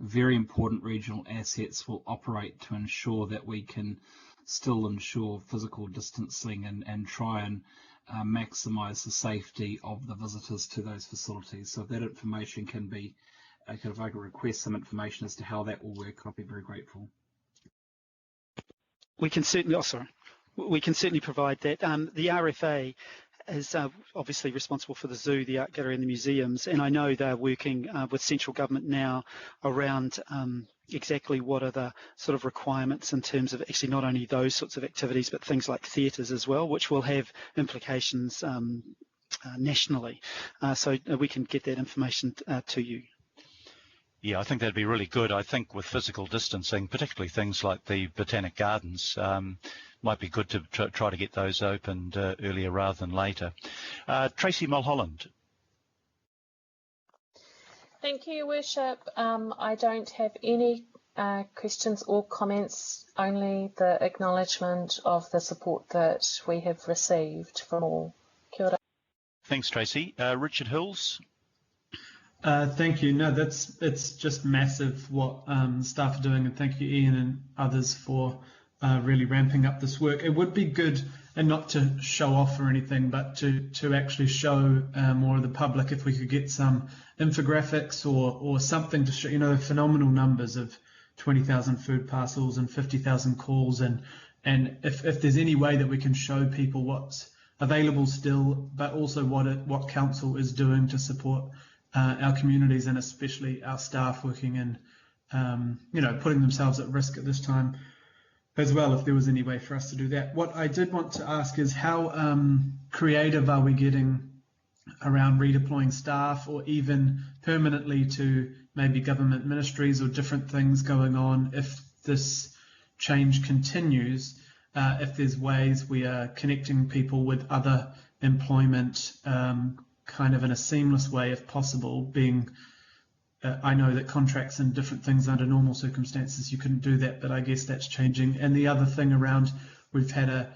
very important regional assets will operate to ensure that we can still ensure physical distancing and try and maximise the safety of the visitors to those facilities. So if that information can be, if I could request some information as to how that will work, I'll be very grateful. We can certainly, we can certainly provide that. The RFA is obviously responsible for the zoo, the art gallery and the museums, and I know they're working with central government now around exactly what are the sort of requirements in terms of actually not only those sorts of activities but things like theatres as well, which will have implications nationally. So we can get that information to you. Yeah, I think that'd be really good. I think with physical distancing, particularly things like the Botanic Gardens, might be good to try to get those opened earlier rather than later. Tracy Mulholland. Thank you, Your Worship. I don't have any questions or comments, only the acknowledgement of the support that we have received from all. Kia ora. Thanks, Tracy. Richard Hills. Thank you. No, it's just massive what staff are doing, and thank you, Ian and others, for really ramping up this work. It would be good, and not to show off or anything, but to actually show more of the public, if we could get some infographics or something to show, the phenomenal numbers of 20,000 food parcels and 50,000 calls, and if there's any way that we can show people what's available still, but also what council is doing to support our communities, and especially our staff working in, putting themselves at risk at this time as well, if there was any way for us to do that. What I did want to ask is how creative are we getting around redeploying staff, or even permanently to maybe government ministries or different things going on if this change continues, if there's ways we are connecting people with other employment kind of in a seamless way if possible, being I know that contracts and different things under normal circumstances you couldn't do that, but I guess that's changing. And the other thing around, we've had a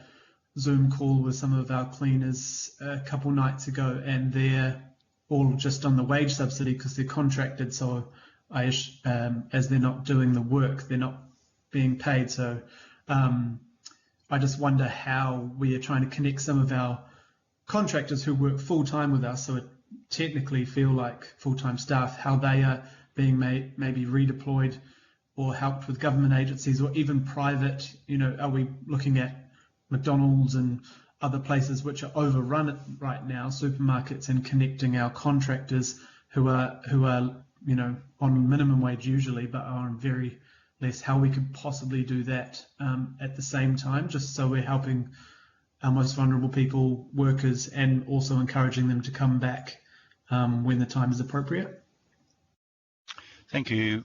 Zoom call with some of our cleaners a couple nights ago, and they're all just on the wage subsidy because they're contracted, so as they're not doing the work, they're not being paid. So I just wonder how we are trying to connect some of our contractors who work full-time with us, so it technically feel like full-time staff, how they are being maybe redeployed or helped with government agencies or even private. Are we looking at McDonald's and other places which are overrun right now, supermarkets, and connecting our contractors who are on minimum wage usually, but are on very less, how we could possibly do that at the same time, just so we're helping our most vulnerable people, workers, and also encouraging them to come back when the time is appropriate. Thank you,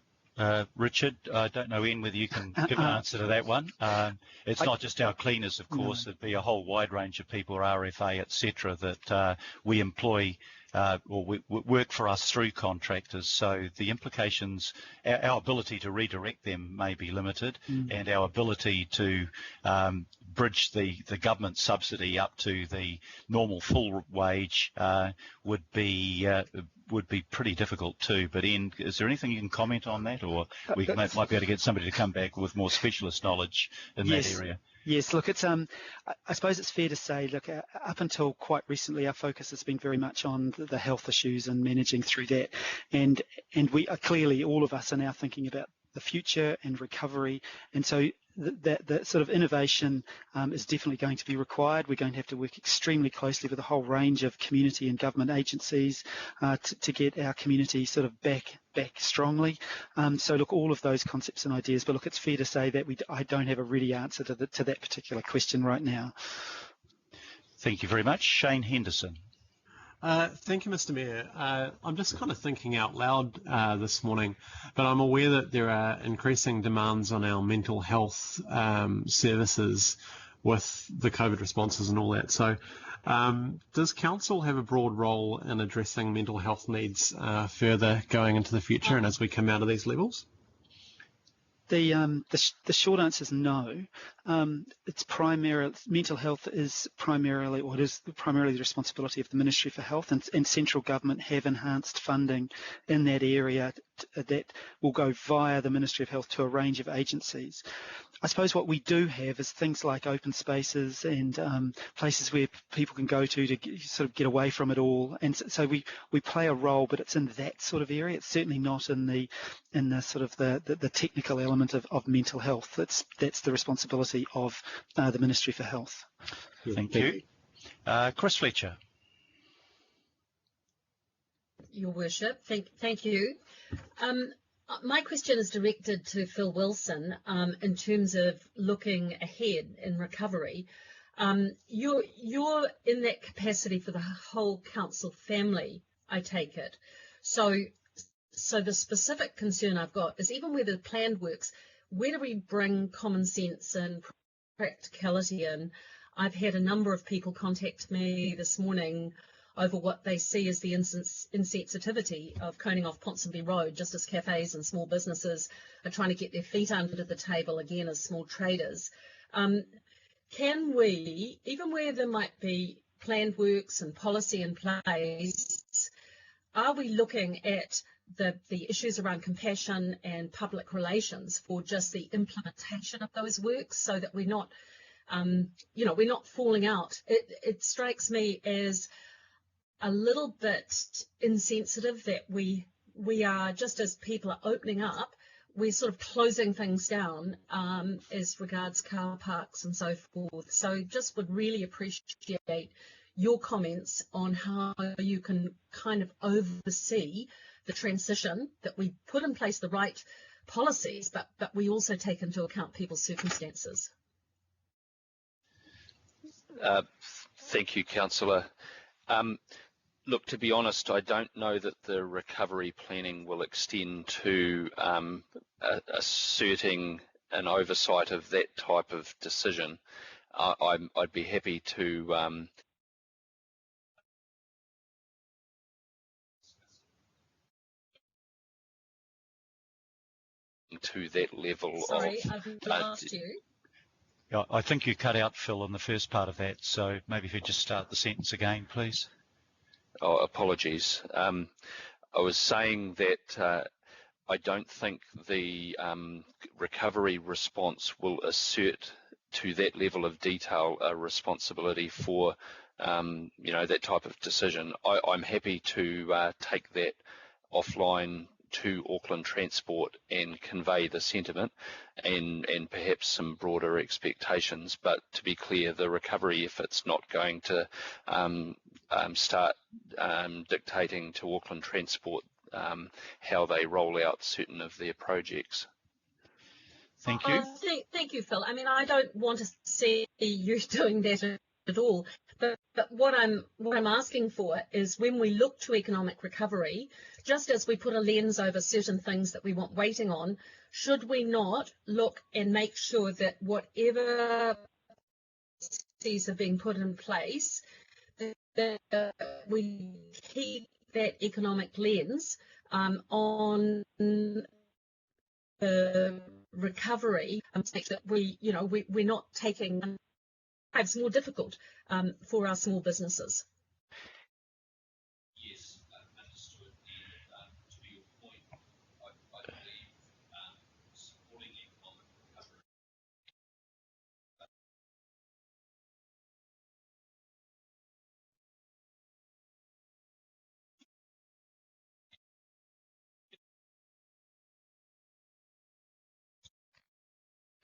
Richard. I don't know, Ian, whether you can give an answer to that one. It's not just our cleaners, of course. It'd be a whole wide range of people, RFA, etc., that we employ or work for us through contractors. So the implications, our ability to redirect them may be limited, and our ability to bridge the government subsidy up to the normal full wage would be pretty difficult too. But Ian, is there anything you can comment on that, or we might be able to get somebody to come back with more specialist knowledge in that area? Yes, look, it's I suppose it's fair to say, look, up until quite recently, our focus has been very much on the health issues and managing through that, and we are clearly, all of us are now thinking about the future and recovery, and so that sort of innovation is definitely going to be required. We're going to have to work extremely closely with a whole range of community and government agencies to get our community sort of back strongly. So look, all of those concepts and ideas, but look, it's fair to say that I don't have a ready answer to that particular question right now. Thank you very much. Shane Henderson. Thank you, Mr. Mayor. I'm just kind of thinking out loud this morning, but I'm aware that there are increasing demands on our mental health services with the COVID responses and all that. So does Council have a broad role in addressing mental health needs further going into the future and as we come out of these levels? The short answer is no. It's mental health is primarily the responsibility of the Ministry for Health, and central government have enhanced funding in that area that will go via the Ministry of Health to a range of agencies. I suppose what we do have is things like open spaces and places where people can go to sort of get away from it all, and so we play a role, but it's in that sort of area. It's certainly not in the sort of the technical element of mental health. That's the responsibility of the Ministry for Health. Thank you. Chris Fletcher. Your Worship, thank you. My question is directed to Phil Wilson in terms of looking ahead in recovery. You're in that capacity for the whole council family, I take it. So the specific concern I've got is, even where the planned works, where do we bring common sense and practicality in? I've had a number of people contact me this morning over what they see as the insensitivity of coning off Ponsonby Road, just as cafes and small businesses are trying to get their feet under the table again as small traders. Can we, even where there might be planned works and policy in place, are we looking at the issues around compassion and public relations for just the implementation of those works, so that we're not, we're not falling out? It strikes me as a little bit insensitive that we are, just as people are opening up, we're sort of closing things down as regards car parks and so forth. So just would really appreciate your comments on how you can kind of oversee the transition, that we put in place the right policies, but we also take into account people's circumstances. Thank you, Councillor. Look, to be honest, I don't know that the recovery planning will extend to asserting an oversight of that type of decision. I'd be happy to to that level. Sorry, I've lost you. Yeah, I think you cut out, Phil, in the first part of that, so maybe if you just start the sentence again, please. Oh, apologies. I was saying that I don't think the recovery response will assert to that level of detail a responsibility for that type of decision. I'm happy to take that offline to Auckland Transport and convey the sentiment and perhaps some broader expectations. But to be clear, the recovery effort's not going to start dictating to Auckland Transport how they roll out certain of their projects. Thank you. Thank you, Phil. I mean, I don't want to see you doing that at all. But what I'm asking for is, when we look to economic recovery, just as we put a lens over certain things that we want waiting on, should we not look and make sure that whatever policies are being put in place, that we keep that economic lens on the recovery, that we're not taking lives more difficult for our small businesses. Yes, understood. And to your point, I believe supporting economic recovery.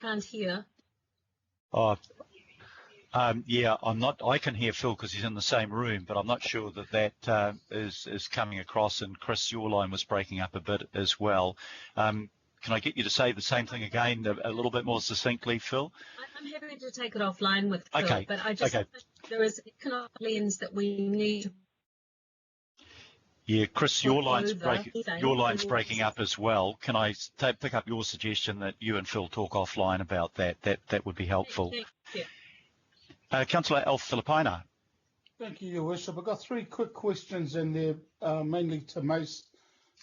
Can't hear. Oh, yeah, I'm not. I can hear Phil because he's in the same room, but I'm not sure that is coming across. And Chris, your line was breaking up a bit as well. Can I get you to say the same thing again, a little bit more succinctly, Phil? I'm happy to take it offline with Phil, Okay. but I just think there is an economic lens that we need to Yeah, Chris, your line's over breaking up as well. Can I pick up your suggestion that you and Phil talk offline about that? That would be helpful. Thank you. Councillor Alf Filipina. Thank you, Your Worship. I've got three quick questions in there, mainly to Mace,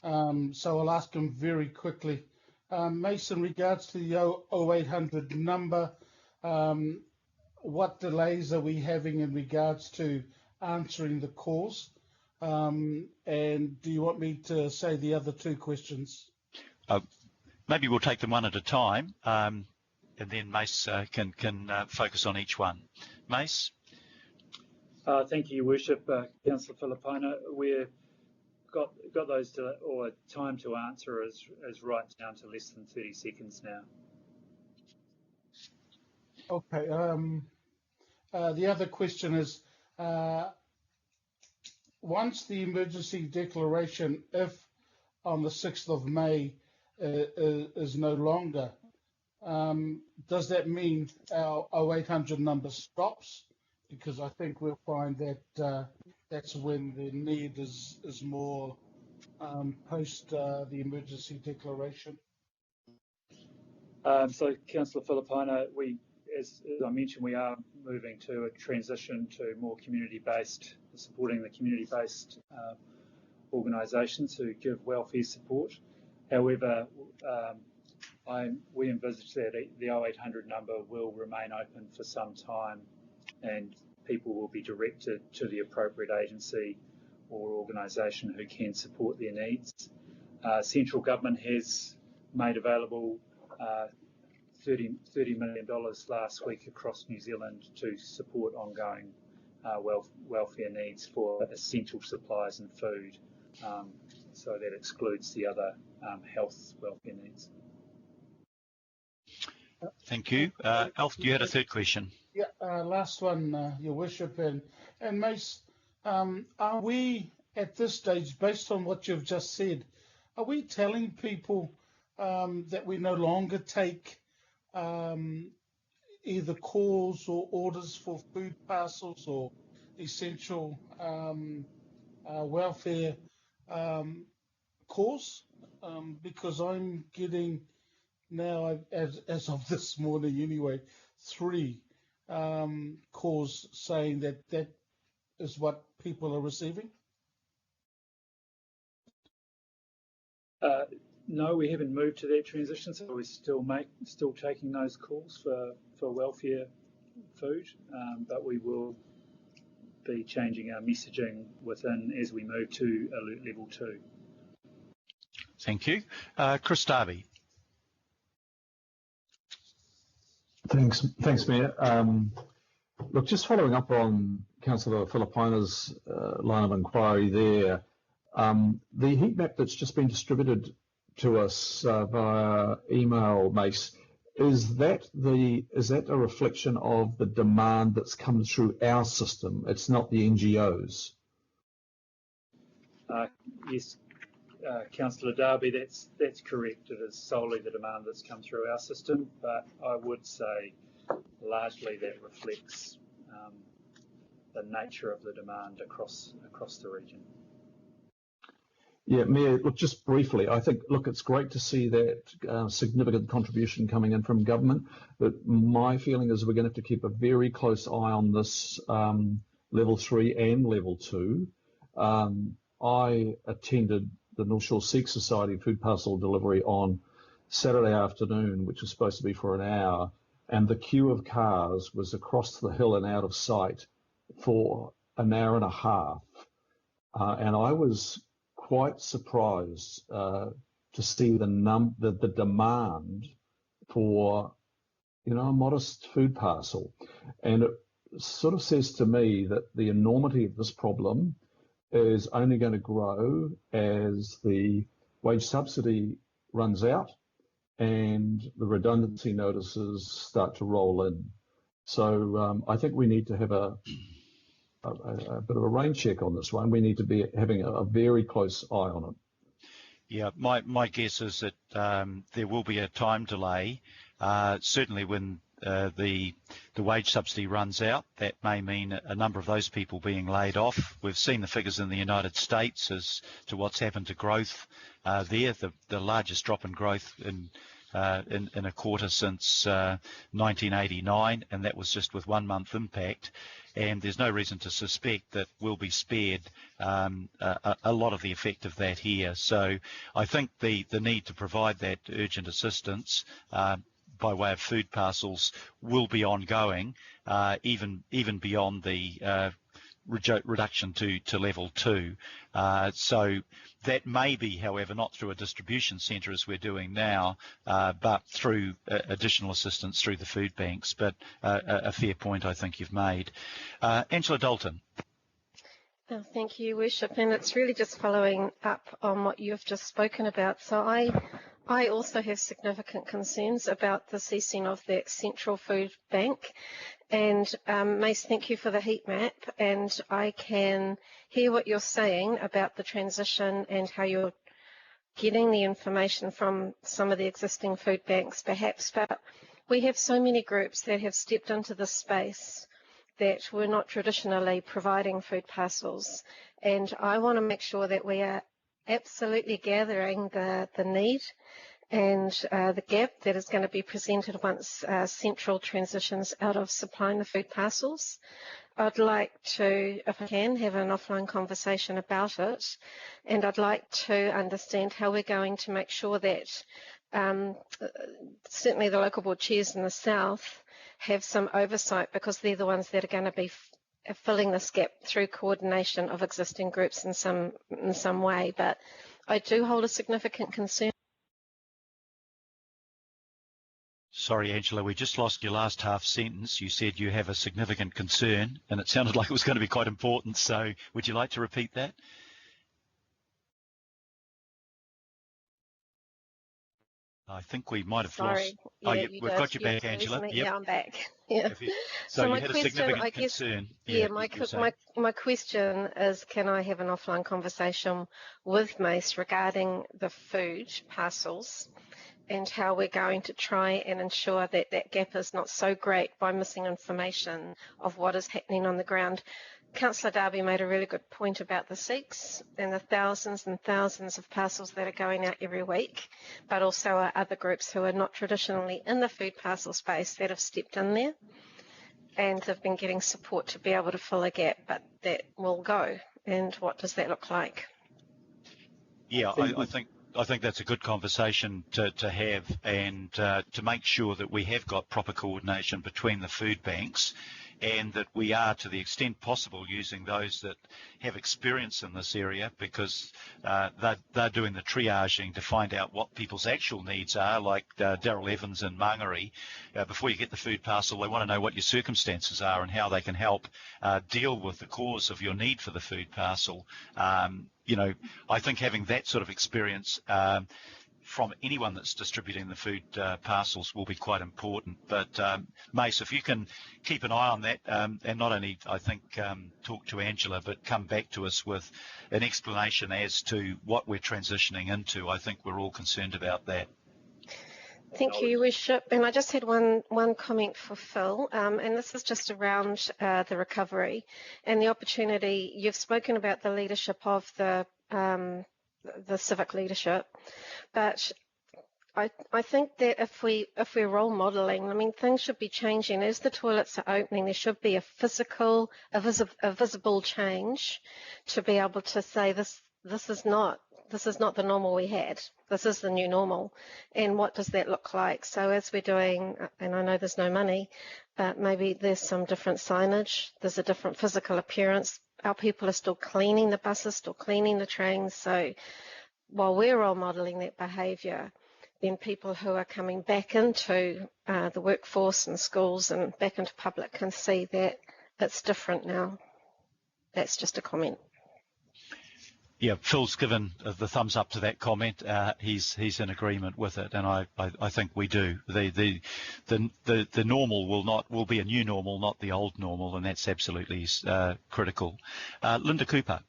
so I'll ask them very quickly. Mace, in regards to the 0800 number, what delays are we having in regards to answering the calls? And do you want me to say the other two questions? Maybe we'll take them one at a time, and then Mace can focus on each one. Mace? Thank you, Your Worship. Councillor Filipina, we've got those time to answer is right down to less than 30 seconds now. Okay. The other question is, once the emergency declaration, if on the 6th of May is no longer, does that mean our 0800 number stops? Because I think we'll find that that's when the need is more post the emergency declaration. So, Councillor Filipina, as I mentioned, we are moving to a transition to more community-based, supporting the community-based organisations who give welfare support. However, we envisage that the 0800 number will remain open for some time, and people will be directed to the appropriate agency or organisation who can support their needs. Central Government has made available $30 million last week across New Zealand to support ongoing welfare needs for essential supplies and food. So that excludes the other health welfare needs. Thank you. Alf, you had a third question. Yeah, last one, Your Worship, and Mace, are we at this stage, based on what you've just said, are we telling people that we no longer take either calls or orders for food parcels or essential welfare calls? Because I'm getting now, as of this morning anyway, 3 calls saying that is what people are receiving? No, we haven't moved to that transition, so we're still taking those calls for welfare food, but we will be changing our messaging within as we move to alert level 2. Thank you. Chris Darby. Thanks, Mayor. Look, just following up on Councillor Filipina's line of inquiry there, the heat map that's just been distributed to us via email, Mace, is that a reflection of the demand that's come through our system? It's not the NGOs. Yes, Councillor Darby, that's correct. It is solely the demand that's come through our system, but I would say largely that reflects the nature of the demand across the region. Yeah, Mayor, look, just briefly, I think, look, it's great to see that significant contribution coming in from government, but my feeling is we're going to have to keep a very close eye on this level 3 and level 2. I attended the North Shore Sikh Society food parcel delivery on Saturday afternoon, which was supposed to be for an hour, and the queue of cars was across the hill and out of sight for an hour and a half. And I was quite surprised to see the demand for, a modest food parcel. And it sort of says to me that the enormity of this problem is only going to grow as the wage subsidy runs out and the redundancy notices start to roll in. So I think we need to have a bit of a rain check on this one. We need to be having a very close eye on it. Yeah, my guess is that there will be a time delay. Certainly when the wage subsidy runs out, that may mean a number of those people being laid off. We've seen the figures in the United States as to what's happened to growth there. The largest drop in growth in a quarter since 1989, and that was just with 1 month impact. And there's no reason to suspect that we'll be spared a lot of the effect of that here. So I think the need to provide that urgent assistance by way of food parcels will be ongoing, even beyond the reduction to level 2. So that may be, however, not through a distribution centre as we're doing now, but through additional assistance through the food banks. But a fair point I think you've made. Angela Dalton. Thank you, Worship, and it's really just following up on what you've just spoken about. So I also have significant concerns about the ceasing of that central food bank. And Mace, thank you for the heat map, and I can hear what you're saying about the transition and how you're getting the information from some of the existing food banks perhaps, but we have so many groups that have stepped into this space that were not traditionally providing food parcels, and I want to make sure that we are absolutely gathering the need and the gap that is going to be presented once Central transitions out of supplying the food parcels. I'd like to, if I can, have an offline conversation about it, and I'd like to understand how we're going to make sure that certainly the local board chairs in the south have some oversight, because they're the ones that are going to be filling this gap through coordination of existing groups in some way. But I do hold a significant concern. Sorry, Angela, we just lost your last half sentence. You said you have a significant concern, and it sounded like it was going to be quite important. So would you like to repeat that? I think we might have lost. Yeah, we've got you back, Angela. Yep. Yeah, I'm back. Yeah. So my you had question, a significant I guess, concern. Yeah, my question is, can I have an offline conversation with Mace regarding the food parcels and how we're going to try and ensure that that gap is not so great by missing information of what is happening on the ground. Councillor Darby made a really good point about the SEEKs and the thousands and thousands of parcels that are going out every week, but also are other groups who are not traditionally in the food parcel space that have stepped in there and have been getting support to be able to fill a gap, but that will go. And what does that look like? Yeah, I think that's a good conversation to have, and to make sure that we have got proper coordination between the food banks, and that we are, to the extent possible, using those that have experience in this area, because they're doing the triaging to find out what people's actual needs are, like Daryl Evans in Mangere. Before you get the food parcel, they want to know what your circumstances are and how they can help deal with the cause of your need for the food parcel. You know, I think having that sort of experience from anyone that's distributing the food parcels will be quite important. But Mace, if you can keep an eye on that, and not only, I think, talk to Angela, but come back to us with an explanation as to what we're transitioning into. I think we're all concerned about that. Thank you, Your Worship. And I just had one comment for Phil, and this is just around the recovery and the opportunity. You've spoken about the leadership of the civic leadership, but I think that if we're role modelling, I mean, things should be changing. As the toilets are opening, there should be a visible change to be able to say this is not the normal we had. This is the new normal. And what does that look like? So as we're doing, and I know there's no money, but maybe there's some different signage, there's a different physical appearance. Our people are still cleaning the buses, still cleaning the trains. So while we're role modelling that behaviour, then people who are coming back into the workforce and schools and back into public can see that it's different now. That's just a comment. Yeah, Phil's given the thumbs up to that comment. He's in agreement with it, and I think we do. The normal will be a new normal, not the old normal, and that's absolutely critical. Linda Cooper.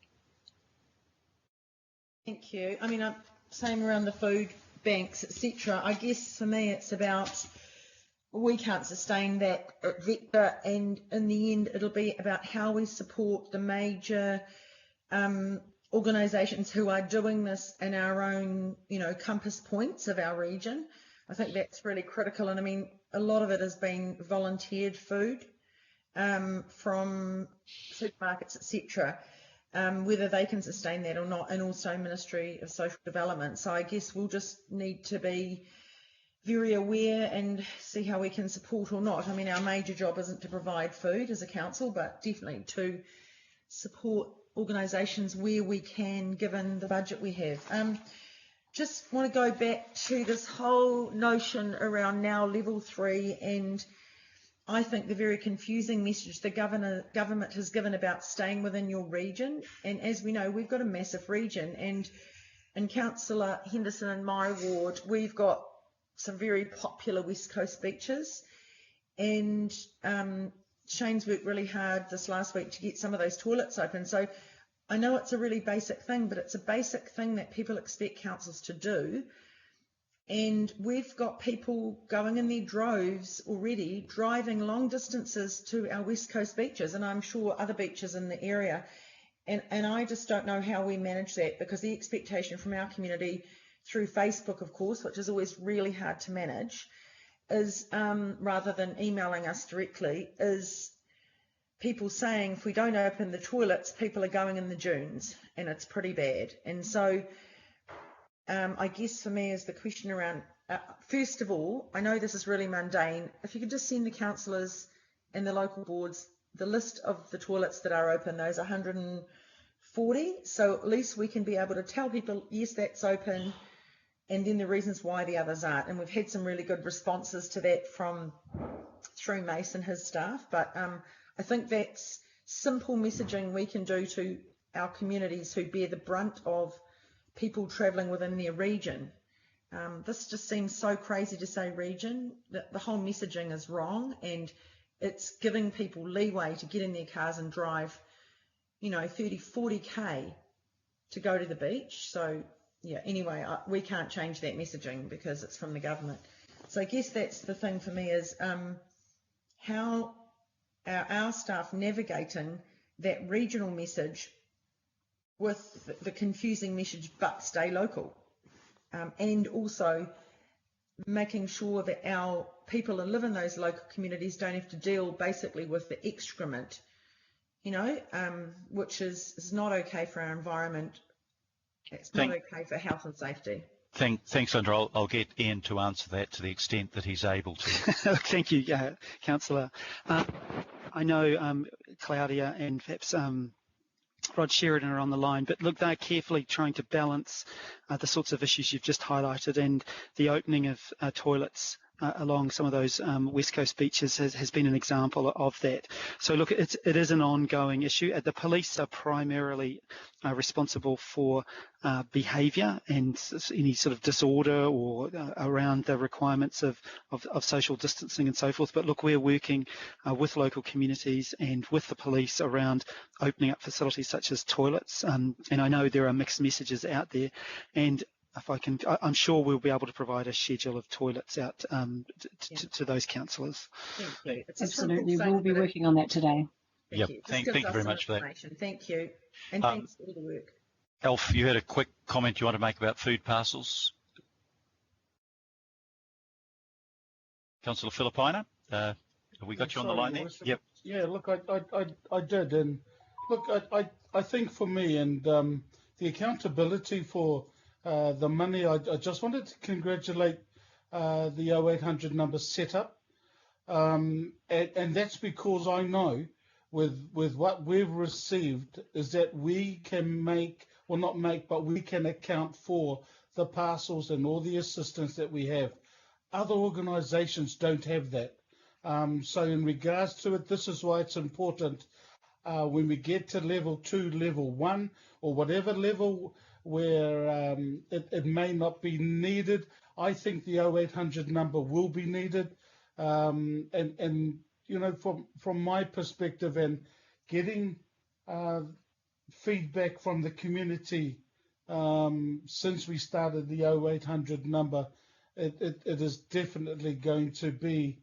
Thank you. I mean, same around the food banks, etc. I guess for me it's about we can't sustain that vector, and in the end it'll be about how we support the major organisations who are doing this in our own, compass points of our region. I think that's really critical, and I mean, a lot of it has been volunteered food from supermarkets, etc., whether they can sustain that or not, and also Ministry of Social Development. So I guess we'll just need to be very aware and see how we can support or not. I mean, our major job isn't to provide food as a council, but definitely to support organisations where we can, given the budget we have. Just want to go back to this whole notion around now level 3, and I think the very confusing message the government has given about staying within your region. And as we know, we've got a massive region, and in Councillor Henderson and my ward, we've got some very popular West Coast beaches, and Shane's worked really hard this last week to get some of those toilets open. So I know it's a really basic thing, but it's a basic thing that people expect councils to do. And we've got people going in their droves already, driving long distances to our West Coast beaches, and I'm sure other beaches in the area. And I just don't know how we manage that, because the expectation from our community through Facebook, of course, which is always really hard to manage, is rather than emailing us directly, is people saying if we don't open the toilets, people are going in the dunes, and it's pretty bad. And so I guess for me is the question around, first of all, I know this is really mundane, if you could just send the councillors and the local boards the list of the toilets that are open, those 140, so at least we can be able to tell people, yes, that's open, and then the reasons why the others aren't. And we've had some really good responses to that through Mace and his staff, but I think that's simple messaging we can do to our communities who bear the brunt of people travelling within their region. This just seems so crazy to say region, that the whole messaging is wrong, and it's giving people leeway to get in their cars and drive, 30, 40k to go to the beach. So yeah, anyway, we can't change that messaging because it's from the government. So I guess that's the thing for me, is how our staff navigating that regional message with the confusing message, but stay local, and also making sure that our people that live in those local communities don't have to deal basically with the excrement, which is not okay for our environment. It's not okay for health and safety. Thanks, Andrew. I'll get Ian to answer that to the extent that he's able to. Thank you, Councillor. I know Claudia and perhaps Rod Sheridan are on the line, but look, they're carefully trying to balance the sorts of issues you've just highlighted, and the opening of toilets along some of those West Coast beaches has been an example of that. So look, it is an ongoing issue. The police are primarily responsible for behaviour and any sort of disorder or around the requirements of social distancing and so forth. But look, we're working with local communities and with the police around opening up facilities such as toilets. And I know there are mixed messages out there, and if I can, I'm sure we'll be able to provide a schedule of toilets out to those councillors. Thank you. Absolutely, we'll be working on that today. Yep. Thank you very much for that. Thank you, and thanks for all the work. Alf, you had a quick comment you want to make about food parcels? Councillor Filipaina, have we got you on the line there? Yep. Yeah, look, I did, and look, I think for me, and the accountability for the money, I just wanted to congratulate the 0800 number set up, and that's because I know with what we've received is that we can make, well not make, but we can account for the parcels and all the assistance that we have. Other organisations don't have that. So in regards to it, this is why it's important when we get to level 2, level 1, or whatever level where it may not be needed. I think the 0800 number will be needed, and from my perspective and getting feedback from the community since we started the 0800 number, it is definitely going to be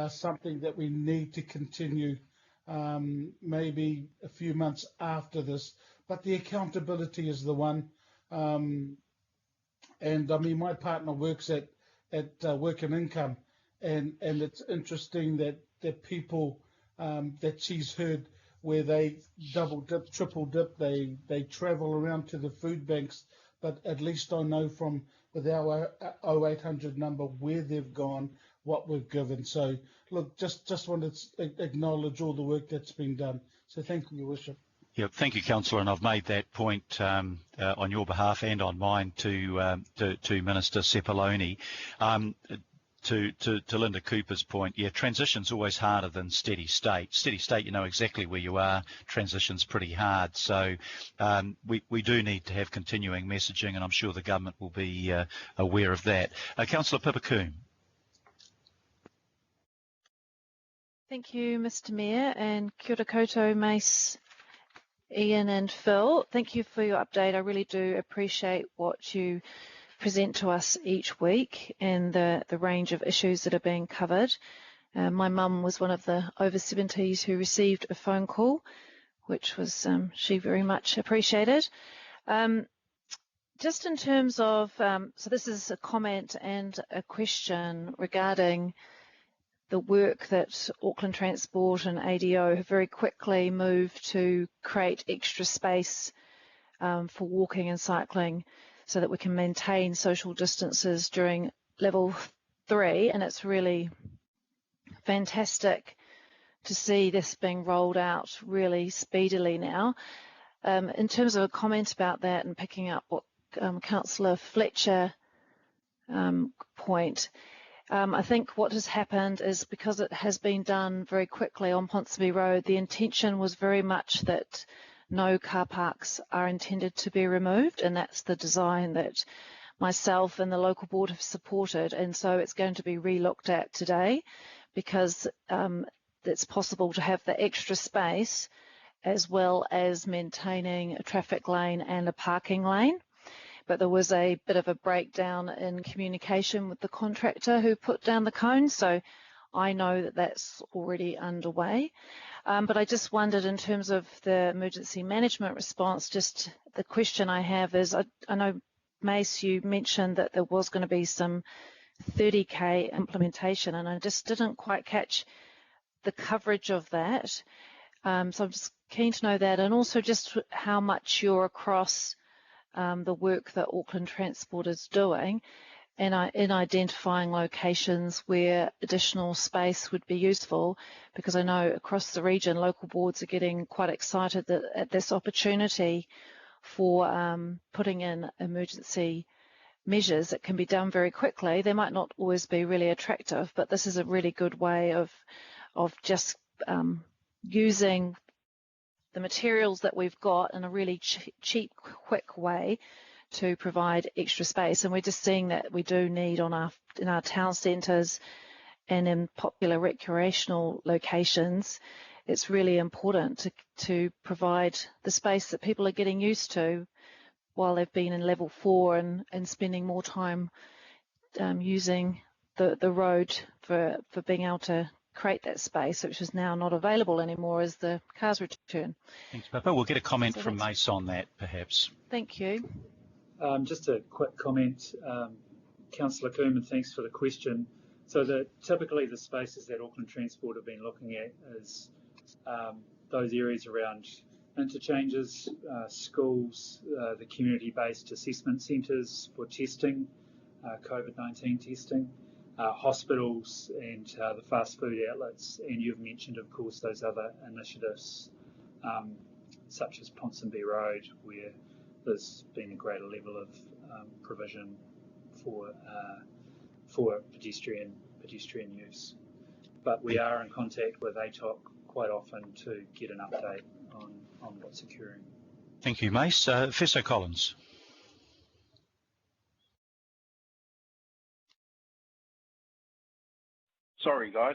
something that we need to continue maybe a few months after this, but the accountability is the one. And I mean, my partner works at Work and Income, and it's interesting that people that she's heard where they double dip, triple dip, they travel around to the food banks, but at least I know from with our 0800 number where they've gone, what we've given. So look, just wanted to acknowledge all the work that's been done. So thank you, Your Worship. Yeah, thank you, Councillor, and I've made that point on your behalf and on mine to Minister Cepoloni. To Linda Cooper's point, yeah, transition's always harder than steady state. Steady state, you know exactly where you are. Transition's pretty hard. So we do need to have continuing messaging, and I'm sure the government will be aware of that. Councillor Pipacoon. Thank you, Mr. Mayor, and kia ora koutou, Mace, Ian and Phil. Thank you for your update. I really do appreciate what you present to us each week and the range of issues that are being covered. My mum was one of the over 70s who received a phone call, which was she very much appreciated. Just in terms of, so this is a comment and a question regarding the work that Auckland Transport and ADO have very quickly moved to create extra space for walking and cycling so that we can maintain social distances during level 3, and it's really fantastic to see this being rolled out really speedily now. In terms of a comment about that and picking up what Councillor Fletcher point, I think what has happened is because it has been done very quickly on Ponsonby Road, the intention was very much that no car parks are intended to be removed, and that's the design that myself and the local board have supported, and so it's going to be re-looked at today because it's possible to have the extra space as well as maintaining a traffic lane and a parking lane. But there was a bit of a breakdown in communication with the contractor who put down the cones, so I know that that's already underway. But I just wondered, in terms of the emergency management response, just the question I have is, I know, Mace, you mentioned that there was going to be some 30K implementation, and I just didn't quite catch the coverage of that. So I'm just keen to know that, and also just how much you're across the work that Auckland Transport is doing and in identifying locations where additional space would be useful, because I know across the region local boards are getting quite excited at this opportunity for putting in emergency measures that can be done very quickly. They might not always be really attractive, but this is a really good way of just using the materials that we've got in a really cheap, quick way to provide extra space. And we're just seeing that we do need in our town centres and in popular recreational locations. It's really important to provide the space that people are getting used to while they've been in level 4 and spending more time using the road for being able to create that space, which is now not available anymore as the cars return. Thanks, Pippa. We'll get a comment from Mace on that, perhaps. Thank you. Just a quick comment. Councillor Cooman, thanks for the question. So typically the spaces that Auckland Transport have been looking at is those areas around interchanges, schools, the community-based assessment centres for testing, COVID-19 testing, hospitals and the fast food outlets, and you've mentioned, of course, those other initiatives such as Ponsonby Road, where there's been a greater level of provision for pedestrian use. But we are in contact with ATOC quite often to get an update on what's occurring. Thank you, Mace. Fesso Collins. Sorry, guys,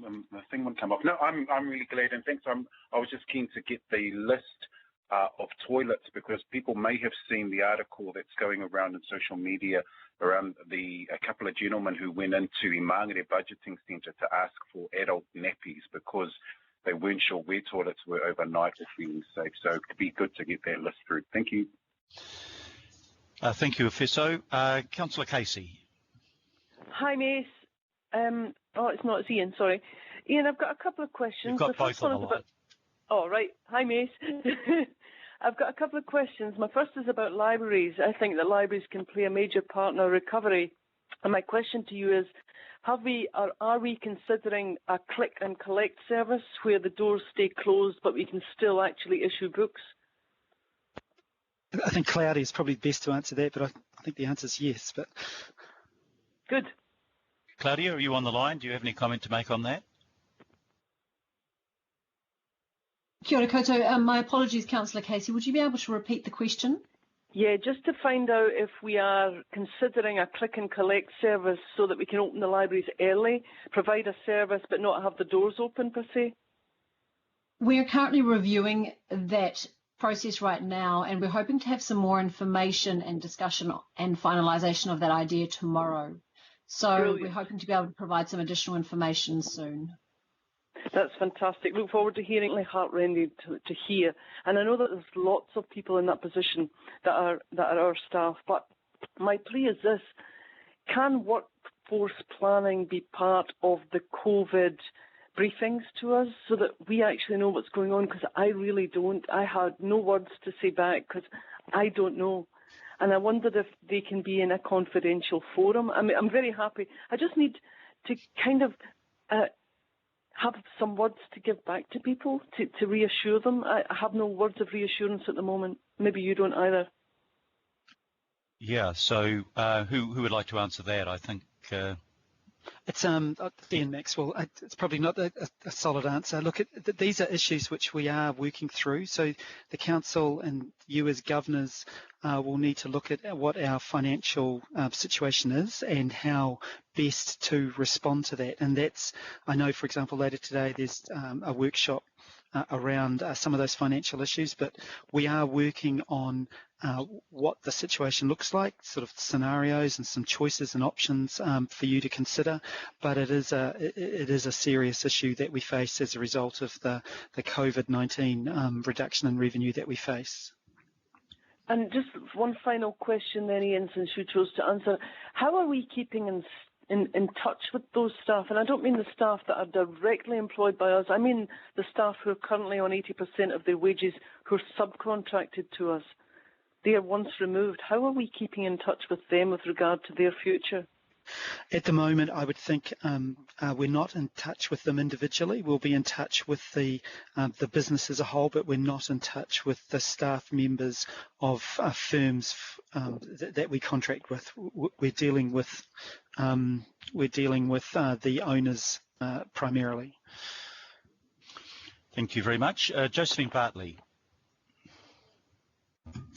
the thing wouldn't come up. No, I'm really glad, and thanks. I was just keen to get the list of toilets, because people may have seen the article that's going around in social media around a couple of gentlemen who went into the Mangere Budgeting Centre to ask for adult nappies because they weren't sure where toilets were overnight or feeling safe. So it'd be good to get that list through. Thank you. Thank you, Efeso. Councillor Casey. Hi, Mace. It's not, it's Ian, sorry. Ian, I've got a couple of questions. You've got both on the line. Oh, right. Hi, Mace. I've got a couple of questions. My first is about libraries. I think that libraries can play a major part in our recovery. And my question to you is, are we considering a click and collect service where the doors stay closed but we can still actually issue books? I think Claudia is probably best to answer that, but I think the answer is yes. But good. Claudia, are you on the line? Do you have any comment to make on that? Kia ora koutou. My apologies, Councillor Casey. Would you be able to repeat the question? Yeah, just to find out if we are considering a click and collect service so that we can open the libraries early, provide a service but not have the doors open per se. We're currently reviewing that process right now, and we're hoping to have some more information and discussion and finalisation of that idea tomorrow. So Brilliant. We're hoping to be able to provide some additional information soon. That's fantastic. Look forward to hearing. Really heartrending to hear. And I know that there's lots of people in that position that are our staff. But my plea is this: can workforce planning be part of the COVID briefings to us so that we actually know what's going on? Because I really don't. I had no words to say back because I don't know. And I wondered if they can be in a confidential forum. I mean, I'm very happy. I just need to kind of have some words to give back to people to reassure them. I have no words of reassurance at the moment. Maybe you don't either. Yeah, so who would like to answer that? I think... It's Ian Maxwell. It's probably not a solid answer. Look, these are issues which we are working through. So the council and you as governors will need to look at what our financial situation is and how best to respond to that. And that's, I know, for example, later today there's a workshop around some of those financial issues, but we are working on what the situation looks like, sort of scenarios and some choices and options for you to consider. But it is a serious issue that we face as a result of the COVID-19 reduction in revenue that we face. And just one final question then, Ian, since you chose to answer. How are we keeping in touch with those staff? And I don't mean the staff that are directly employed by us. I mean the staff who are currently on 80% of their wages who are subcontracted to us. They are once removed. How are we keeping in touch with them with regard to their future? At the moment, I would think we're not in touch with them individually. We'll be in touch with the business as a whole, but we're not in touch with the staff members of firms that we contract with. We're dealing with the owners primarily. Thank you very much, Josephine Bartley.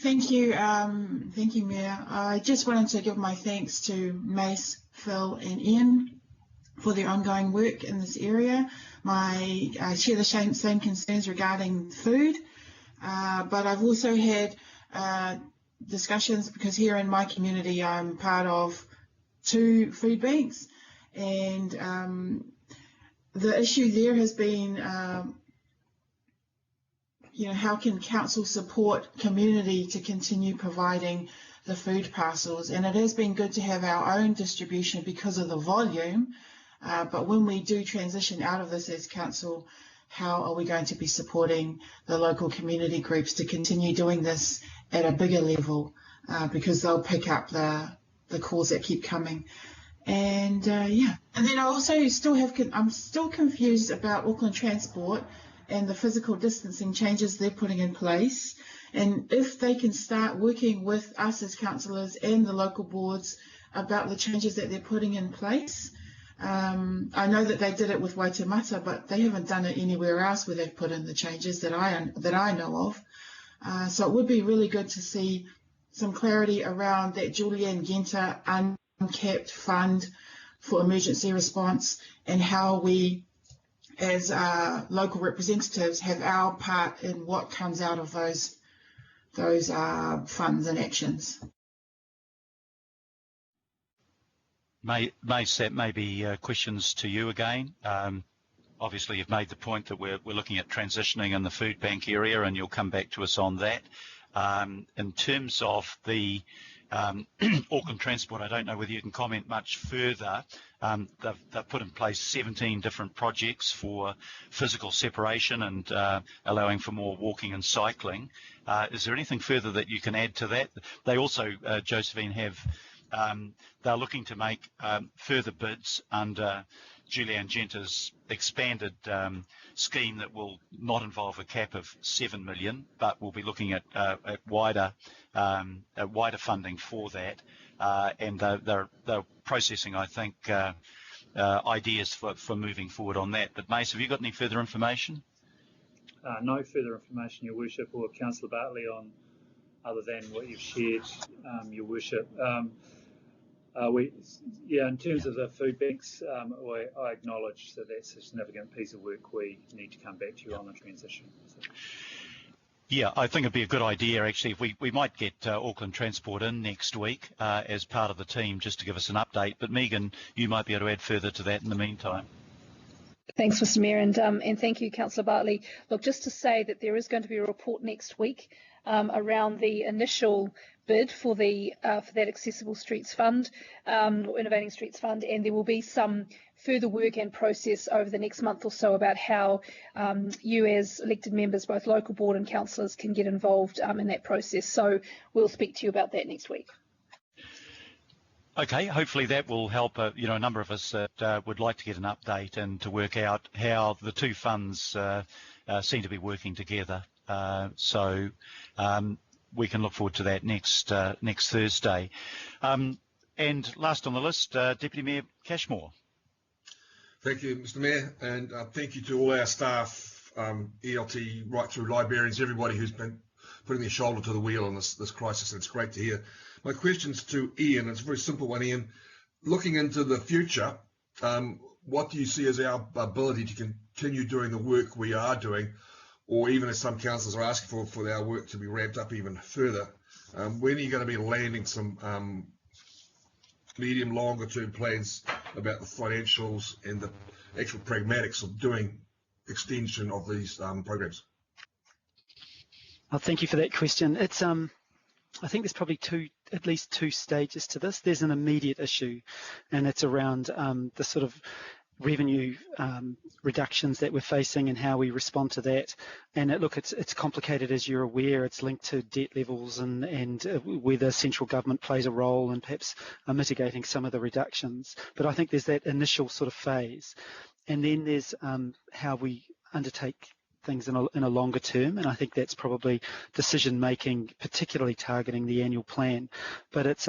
Thank you, Mayor. I just wanted to give my thanks to Mace, Phil and Ian for their ongoing work in this area. I share the same concerns regarding food, but I've also had discussions because here in my community I'm part of 2 food banks, and the issue there has been how can council support community to continue providing the food parcels? And it has been good to have our own distribution because of the volume, but when we do transition out of this as council, how are we going to be supporting the local community groups to continue doing this at a bigger level, because they'll pick up the calls that keep coming. And and then I also I'm still confused about Auckland Transport and the physical distancing changes they're putting in place, and if they can start working with us as councillors and the local boards about the changes that they're putting in place. I know that they did it with Waitemata, but they haven't done it anywhere else where they've put in the changes that I know of. So it would be really good to see some clarity around that Julianne Genter uncapped fund for emergency response, and how we as local representatives have our part in what comes out of those those funds and actions. Mace, that may be questions to you again. Obviously, you've made the point that we're looking at transitioning in the food bank area, and you'll come back to us on that. In terms of the Auckland Transport, I don't know whether you can comment much further. They've put in place 17 different projects for physical separation and allowing for more walking and cycling. Is there anything further that you can add to that? They also, Josephine, they're looking to make further bids under Julianne Genter's expanded scheme that will not involve a cap of 7 million, but we'll be looking at wider funding for that. And they're processing, I think, ideas for moving forward on that. But Mace, have you got any further information? No further information, Your Worship, or Councillor Bartley, on other than what you've shared, Your Worship. In terms of the food banks, I acknowledge that that's a significant piece of work. We need to come back to you on the transition. Yeah, I think it'd be a good idea, actually, if we might get Auckland Transport in next week as part of the team, just to give us an update. But Megan, you might be able to add further to that in the meantime. Thanks, Mr. Mayor, and thank you, Councillor Bartley. Look, just to say that there is going to be a report next week around the initial bid for that Accessible Streets Fund, or Innovating Streets Fund, and there will be some further work and process over the next month or so about how you as elected members, both local board and councillors, can get involved in that process. So we'll speak to you about that next week. Okay, hopefully that will help a number of us that would like to get an update and to work out how the two funds seem to be working together. So we can look forward to that next Thursday. And last on the list, Deputy Mayor Cashmore. Thank you, Mr. Mayor, and thank you to all our staff, ELT, right through librarians, everybody who's been putting their shoulder to the wheel on this crisis. It's great to hear. My question's to Ian. It's a very simple one, Ian. Looking into the future, what do you see as our ability to continue doing the work we are doing, or even as some councillors are asking for our work to be ramped up even further? When are you going to be landing some medium, longer term plans about the financials and the actual pragmatics of doing extension of these programs? Thank you for that question. It's I think there's probably at least two stages to this. There's an immediate issue, and it's around the sort of revenue reductions that we're facing and how we respond to that. And it's complicated, as you're aware. It's linked to debt levels and whether central government plays a role in perhaps mitigating some of the reductions. But I think there's that initial sort of phase, and then there's how we undertake things in a longer term, and I think that's probably decision making, particularly targeting the annual plan. But it's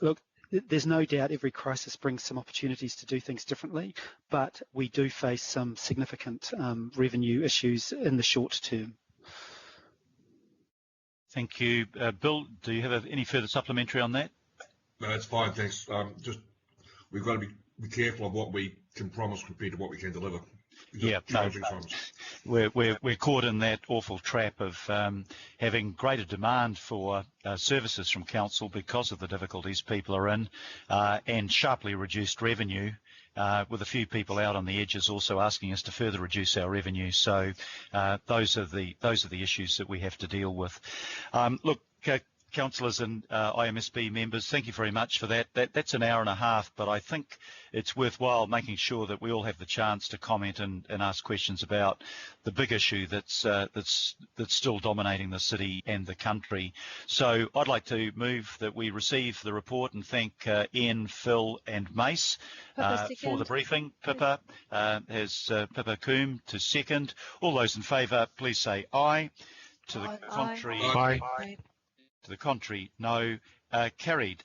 look, there's no doubt every crisis brings some opportunities to do things differently, but we do face some significant revenue issues in the short term. Thank you. Bill, do you have any further supplementary on that? No, that's fine, thanks. Just we've got to be careful of what we can promise compared to what we can deliver. Yeah, no, we're caught in that awful trap of having greater demand for services from council because of the difficulties people are in, and sharply reduced revenue, with a few people out on the edges also asking us to further reduce our revenue. So those are the issues that we have to deal with. Look, councillors and IMSB members, thank you very much for that. That's an hour and a half, but I think it's worthwhile making sure that we all have the chance to comment and ask questions about the big issue that's still dominating the city and the country. So I'd like to move that we receive the report and thank Ian, Phil and Mace for the briefing. Pippa has Pippa Coombe to second. All those in favour, please say aye. To the contrary, aye. To the contrary, no. Carried.